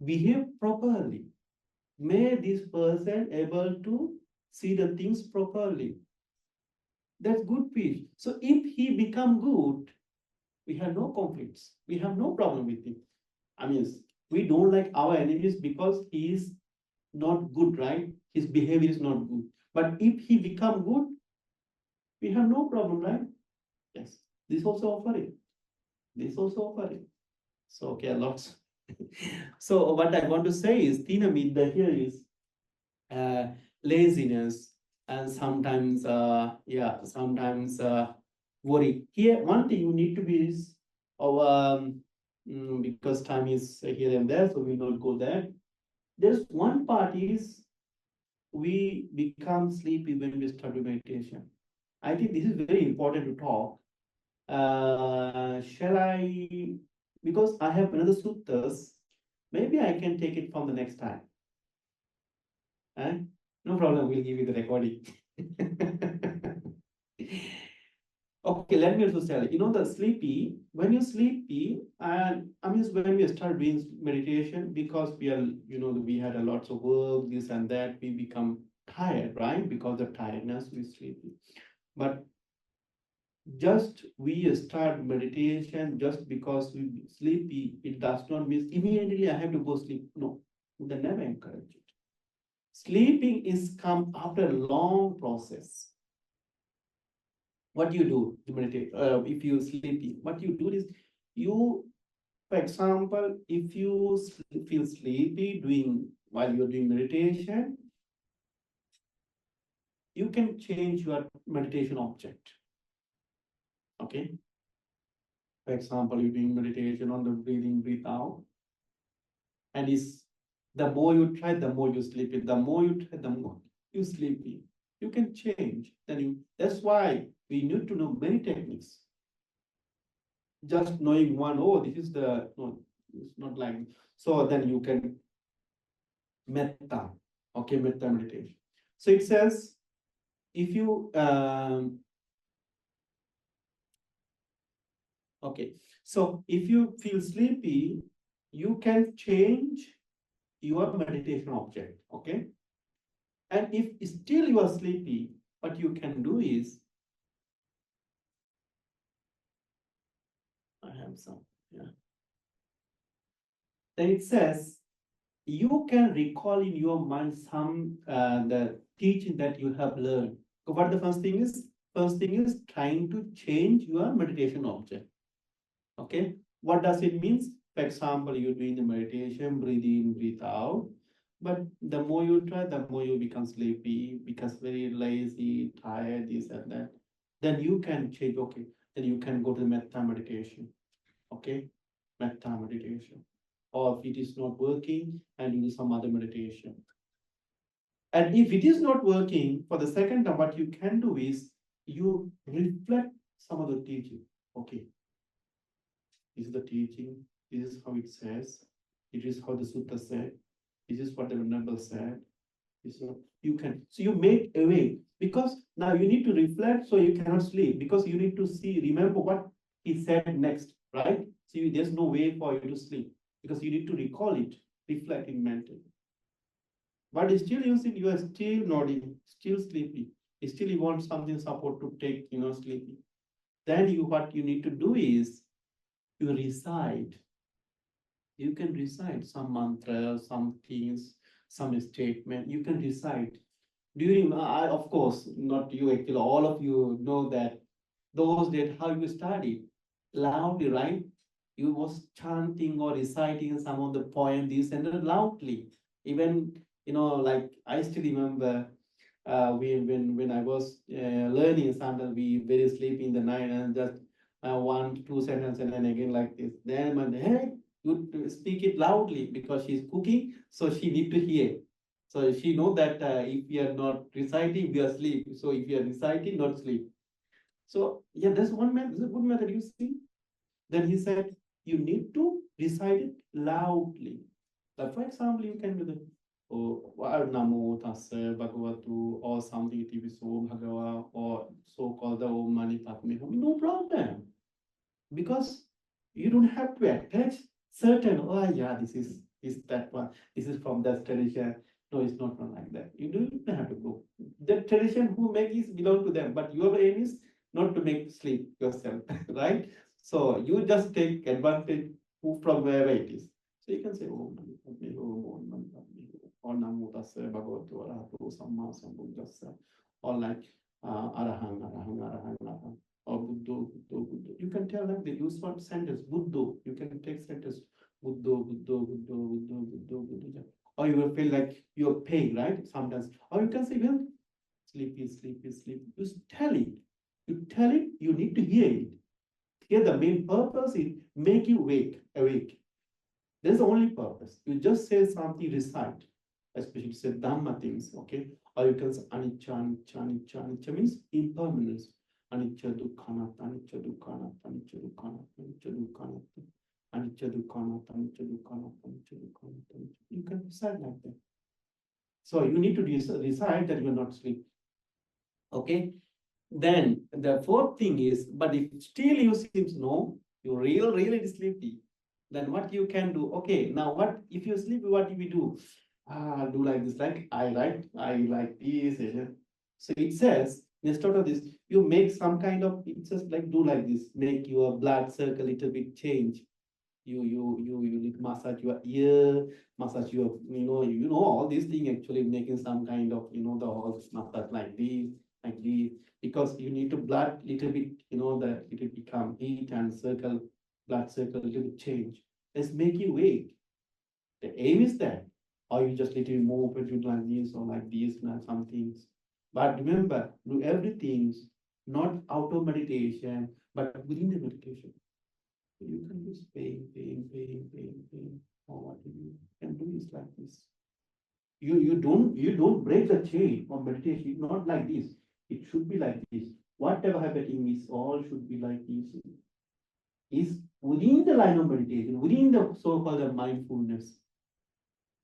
behave properly. May this person able to see the things properly. That's good wish. So if he become good, we have no conflicts. We have no problem with it. I mean, we don't like our enemies because he is not good, right? His behavior is not good. But if he become good, we have no problem, right? Yes. This also offering. This also offering. So, okay, lots. So what I want to say is, thina-middha here is laziness, and sometimes, worry. Here, one thing you need to be is, because time is here and there, so we will not go there. There's one part is we become sleepy when we start meditation. I think this is very important to talk. Shall I? Because I have another suttas, maybe I can take it from the next time. No problem, we'll give you the recording. Okay, let me also tell you, the sleepy, when you're sleepy, and when we start doing meditation, because we are, we had a lots of work, this and that, we become tired, right? Because of tiredness, we sleepy. But just we start meditation just because we sleepy, it does not mean immediately I have to go sleep. No, they never encourage it. Sleeping is come after a long process. What you do to meditate, if you sleepy, what you do is You, for example, if you feel sleepy while you're doing meditation, you can change your meditation object. Okay. For example, you're doing meditation on the breathing, breathe out. And the more you try, the more you sleepy. The more you try, the more you sleepy. You can change. That's why we need to know many techniques. Just knowing one, oh, this is no, it's not like, so then you can metta, okay, metta meditation. So it says, if you, okay, so if you feel sleepy, you can change your meditation object, okay? And if still you are sleepy, what you can do is, I have some, yeah. Then it says, you can recall in your mind some the teaching that you have learned. So what the first thing is? First thing is trying to change your meditation object. Okay, what does it mean? For example, you're doing the meditation, breathe in, breathe out. But the more you try, the more you become sleepy, because very lazy, tired, this and that. Then you can change, okay. Then you can go to the metta meditation. Okay, metta meditation. Or if it is not working, and you do some other meditation. And if it is not working, for the second time, what you can do is you reflect some of the teaching. Okay, this is the teaching. This is how it says. It is how the Sutta said. This is what the Venerable said. So you can, so you make a way, because now you need to reflect, so you cannot sleep, because you need to remember what he said next, right? So there's no way for you to sleep, because you need to recall it, reflect it mentally. But still using, you are still nodding, still sleepy. Still you want something support to take, sleepy. Then what you need to do is you recite. You can recite some mantra, some things, some statement. You can recite. During, of course, not you actually, all of you know that those days how you studied loudly, right? You was chanting or reciting some of the poem, this and that loudly. Even, like I still remember when I was learning, sometimes we very sleepy in the night and just one, two sentences and then again like this. Then my hey, you speak it loudly because she's cooking, so she need to hear. So she know that if we are not reciting, we are asleep. So if you are reciting, not sleep. So yeah, that's one method. This is a good method. You see. Then he said, you need to recite it loudly. Like for example, you can do the Namo Tassa Bhagavatu or something it is so Bhagava or so called the Om Mani Padme Hum. No problem. Because you don't have to attach certain, oh yeah, this is that one, this is from that tradition. No, it's not like that. You don't have to go. The tradition who make is belong to them, but your aim is not to make sleep yourself, right? So you just take advantage from wherever it is. So you can say, oh, or Namo Tassa Bhagavato Arahato Samma Sambuddhassa, or like Arahang, Arahang, Arahang, Arahang, or Buddho, Buddho, Buddho. You can tell them they use one sentence, Buddho. You can take sentence, Buddho, Buddho, Buddho, Buddho, Buddho, Buddho. Or you will feel like you're paying, right? Sometimes. Or you can say, well, sleepy, sleepy, sleepy. You tell it. You tell it, you need to hear it. Here the main purpose is make you awake. That's the only purpose. You just say something, recite, especially say Dhamma things, okay? Or you can say anicca, anicca, anicca. Anicca means impermanence. Anicca dukkha, anicca dukkha, anicca dukkha, anicca dukkha, anicca dukkha, anicca dukkha, anicca dukkha. You can recite like that. So you need to recite that you are not sleeping. Okay? Then the fourth thing is, but if still you seems no, you really sleepy, then what you can do? Okay, now what if you sleepy? What do we do? Do like this, like I like this. So it says instead of this, you make some kind of, it says like do like this, make your blood circle a little bit change. You massage your ear, massage your, all these things actually making some kind of, the whole massage like this, because you need to blood little bit, that it will become heat and circle blood circle a little bit change. Let's make you wake. The aim is that, or you just little move and do like this or like this, some things. But remember, do everything not out of meditation, but within the meditation. You can just pain, or what you can do is like this. You don't break the chain of meditation, not like this. It should be like this. Whatever happening is all should be like this. Is within the line of meditation, within the so-called mindfulness.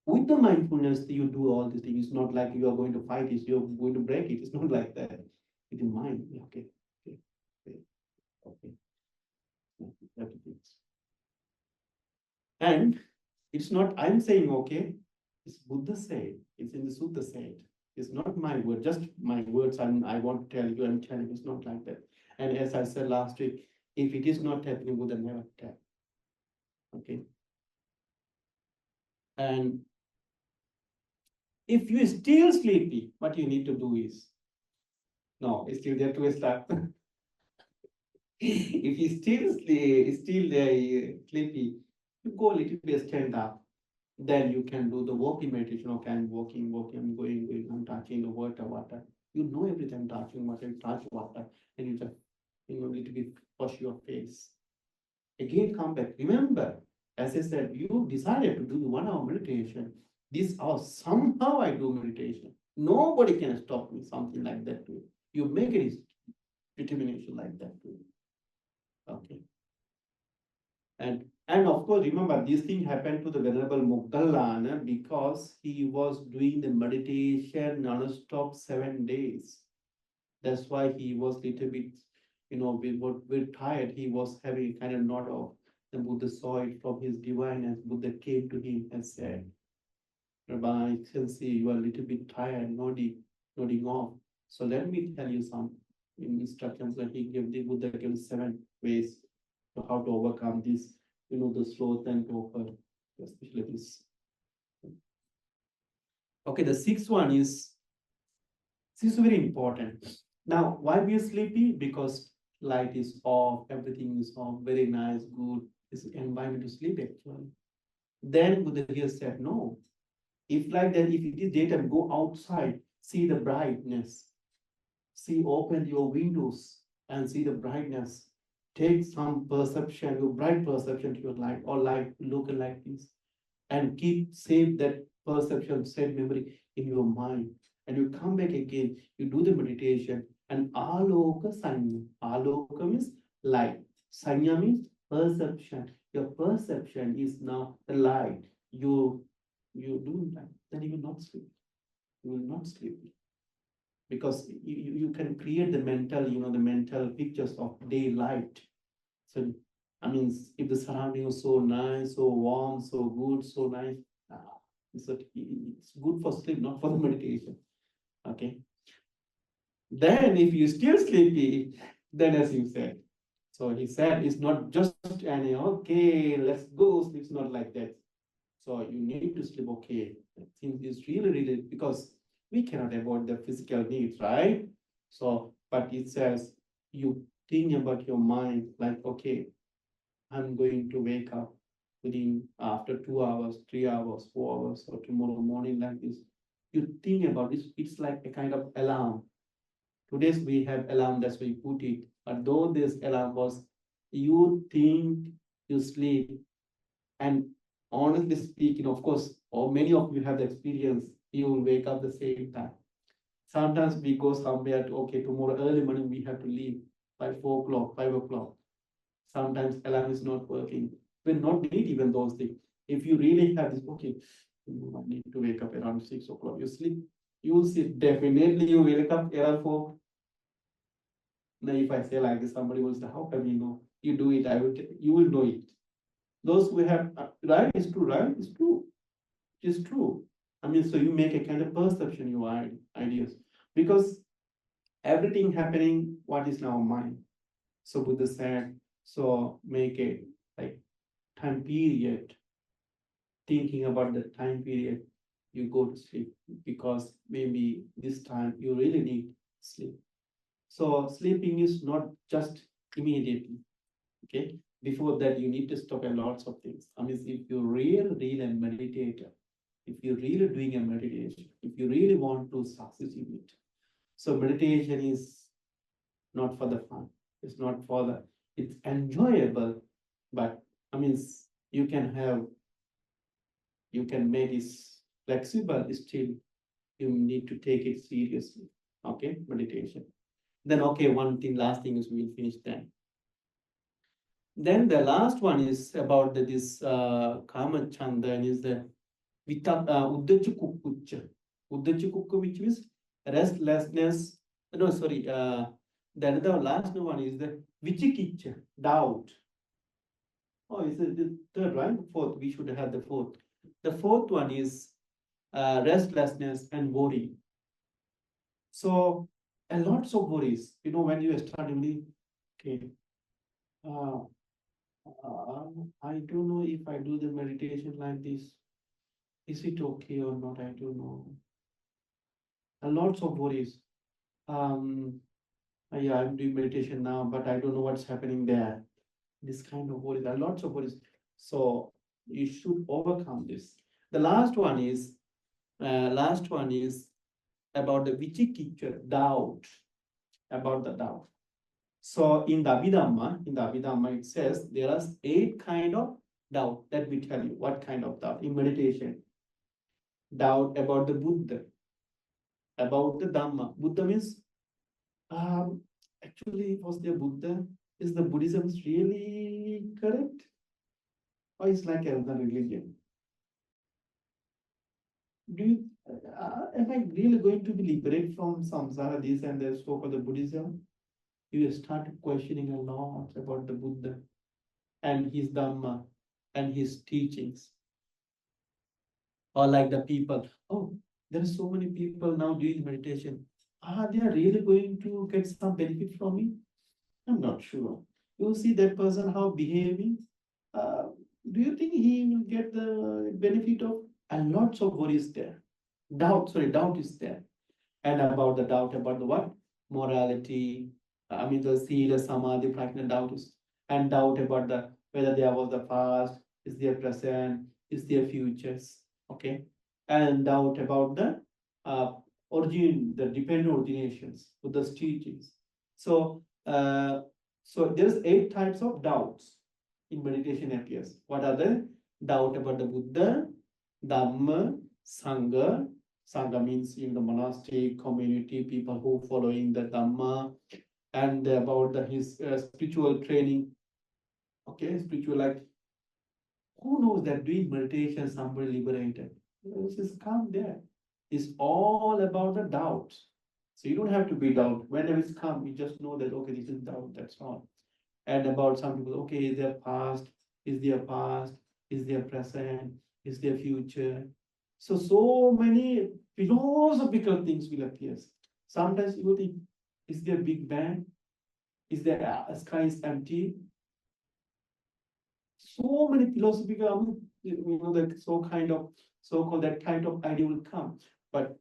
With the mindfulness, you do all these things. It's not like you are going to fight it, you're going to break it. It's not like that. It's in mind. Okay. And it's not, I'm saying, okay, it's Buddha said, it's in the Sutta said. It's not my word, just my words. I want to tell you, I'm telling you, it's not like that. And as I said last week, if it is not happening, Buddha never tell. Okay. And if you're still sleepy, what you need to do is, no, it's still there to start. If you still sleepy, you go a little bit stand up. Then you can do the walking meditation. Okay, I'm walking, I'm going, I'm touching the water. You know every time touching water, you touch water, and you just a little bit wash your face. Again, come back. Remember, as I said, you decided to do 1 hour meditation. This hour, somehow I do meditation. Nobody can stop me, something like that too. You make it determination like that too. Okay. And of course, remember, this thing happened to the Venerable Moggallana because he was doing the meditation non-stop 7 days. That's why he was little bit, very tired. He was having kind of nod of the Buddha saw it from his divineness. Buddha came to him and said, Rabbi, I can see you are a little bit tired, nodding off. So let me tell you some instructions that he gave. The Buddha gave 7 ways to how to overcome this, the sloth and torpor, especially this. Okay, the 6th one is, this is very important. Now, why we are sleepy? Because light is off, everything is off, very nice, good. It's environment to sleep actually. Then Buddha here said, no. If like that, if it is daytime, go outside, see the brightness. See, open your windows and see the brightness. Take some perception, your bright perception to your life, or life look like this, and save that perception, save memory in your mind. And you come back again, you do the meditation, and aloka sanya. Aloka means light. Sanya means perception. Your perception is now the light. You do that, then you will not sleep. You will not sleep. Because you can create the mental, the mental pictures of daylight. So, I mean, if the surrounding is so nice, so warm, so good, so nice, it's good for sleep, not for the meditation. Okay. Then if you still sleepy, then as you said, so he said it's not just any, okay, let's go sleep. It's not like that. So you need to sleep, okay. I think it's really, because we cannot avoid the physical needs, right? So, but it says you think about your mind like, okay, I'm going to wake up after 2 hours, 3 hours, 4 hours, or tomorrow morning like this. You think about this, it's like a kind of alarm. Today's we have alarm, that's why we put it. But though this alarm was, you think, you sleep, and honestly speaking, of course, or many of you have the experience, you will wake up the same time. Sometimes we go somewhere to, okay, tomorrow early morning we have to leave by 4 o'clock, 5 o'clock. Sometimes alarm is not working. We not need even those things. If you really have this, okay, I need to wake up around 6 o'clock. You sleep, you will see, definitely you wake up around 4. Now, if I say like this, somebody will say, how can we know? You do it, you will know it. Those who have, right? It's true, right? It's true. It's true. I mean, so you make a kind of perception, your ideas, because everything happening, what is now mind? So Buddha said, so make a like time period, thinking about the time period, you go to sleep, because maybe this time you really need sleep. So sleeping is not just immediately, okay? Before that, you need to stop a lots of things. I mean, if you really a meditator, if you're really doing a meditation, if you really want to succeed in it, so meditation is not for the fun. It's not for the, it's enjoyable, but I mean, you can have, you can make it flexible, still you need to take it seriously. Okay, meditation. Then, okay, one thing, last thing is we'll finish then. Then the last one is about this kāmacchanda, and is the uddhacca-kukkucca. Uddhacca-kukkucca, which means restlessness. No, sorry. Then the last one is the vicikiccha, doubt. Oh, is it the third, right? Fourth, we should have the fourth. The fourth one is restlessness and worry. So, a lots of worries. You know, when you start really, okay, I don't know if I do the meditation like this. Is it okay or not? I don't know. A lots of worries. Yeah, I'm doing meditation now, but I don't know what's happening there. This kind of worries, there are lots of worries. So you should overcome this. The last one is about the vicikiccha, doubt, about the doubt. So in the Abhidhamma, it says there are 8 kind of doubt. Let me tell you what kind of doubt in meditation. Doubt about the Buddha, about the Dhamma. Buddha means, actually, was there Buddha? Is the Buddhism really correct? Or is like another religion? Do you, am I really going to be liberated from samsara, this and that, so for the Buddhism? You start questioning a lot about the Buddha and his Dhamma and his teachings. Or like the people, oh, there are so many people now doing meditation. They are really going to get some benefit from me? I'm not sure. You see that person how behaving. Do you think he will get the benefit of? And lots of worries there. Doubt is there. And about the doubt about the what? Morality. I mean the sila, samadhi, prajna, doubt is, and doubt about the whether there was the past, is there present, is there futures. Okay. And doubt about the the dependent originations, Buddha's teachings. So there's 8 types of doubts in meditation appears. What are the doubt about the Buddha, Dhamma, Sangha? Sangha means in the monastic community, people who following the Dhamma, and about his spiritual training. Okay, spiritual, like, who knows that doing meditation somebody liberated? This is come there. It's all about the doubts. So you don't have to be doubt. Whenever it's come, you just know that, okay, this is doubt, that's all. And about some people, okay, is there past? Is there past? Is there present? Is there future? So many philosophical things will appear. Sometimes you think, is there Big Bang? Is there sky is empty? So many philosophical, that so-called that kind of idea will come. But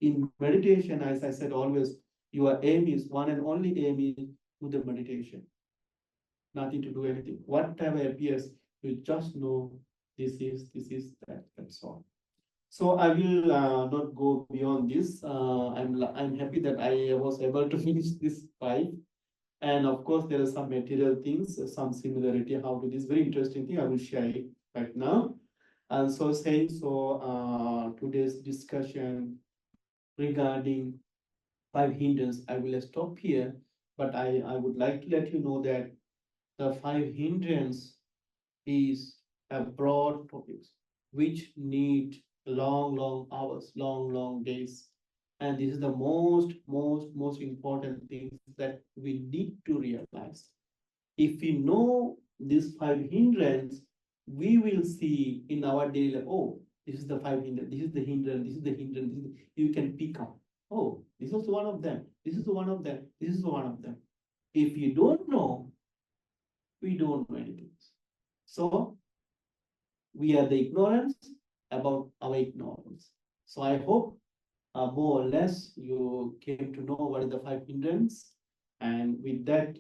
in meditation, as I said always, your aim is one and only aim is to the meditation. Nothing to do anything. Whatever appears, you just know this is that, that's all. So I will not go beyond this. I'm happy that I was able to finish this 5. And of course, there are some material things, some similarity, how to this very interesting thing. I will share it right now. And so today's discussion regarding 5 hindrances, I will stop here. But I would like to let you know that the 5 hindrances is a broad topics which need long hours, long days. And this is the most important things that we need to realize. If we know these 5 hindrances, we will see in our daily life, oh, this is the 5 hindrances, this is the hindrance, this is the hindrance, you can pick up. Oh, this is one of them, this is one of them, this is one of them. If you don't know, we don't know anything. So we are the ignorance about our ignorance. So I hope more or less you came to know what are the 5 hindrances. And with that,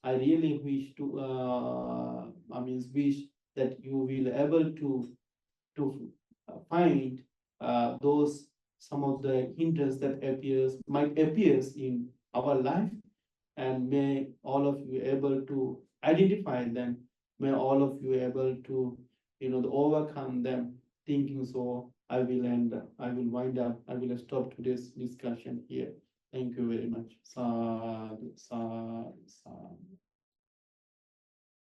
I really wish to, wish that you will able to find those some of the hindrances that might appears in our life, and may all of you able to identify them. May all of you able to overcome them. Thinking so, I will end. I will wind up. I will stop today's discussion here. Thank you very much. Sadhu, sadhu, sadhu.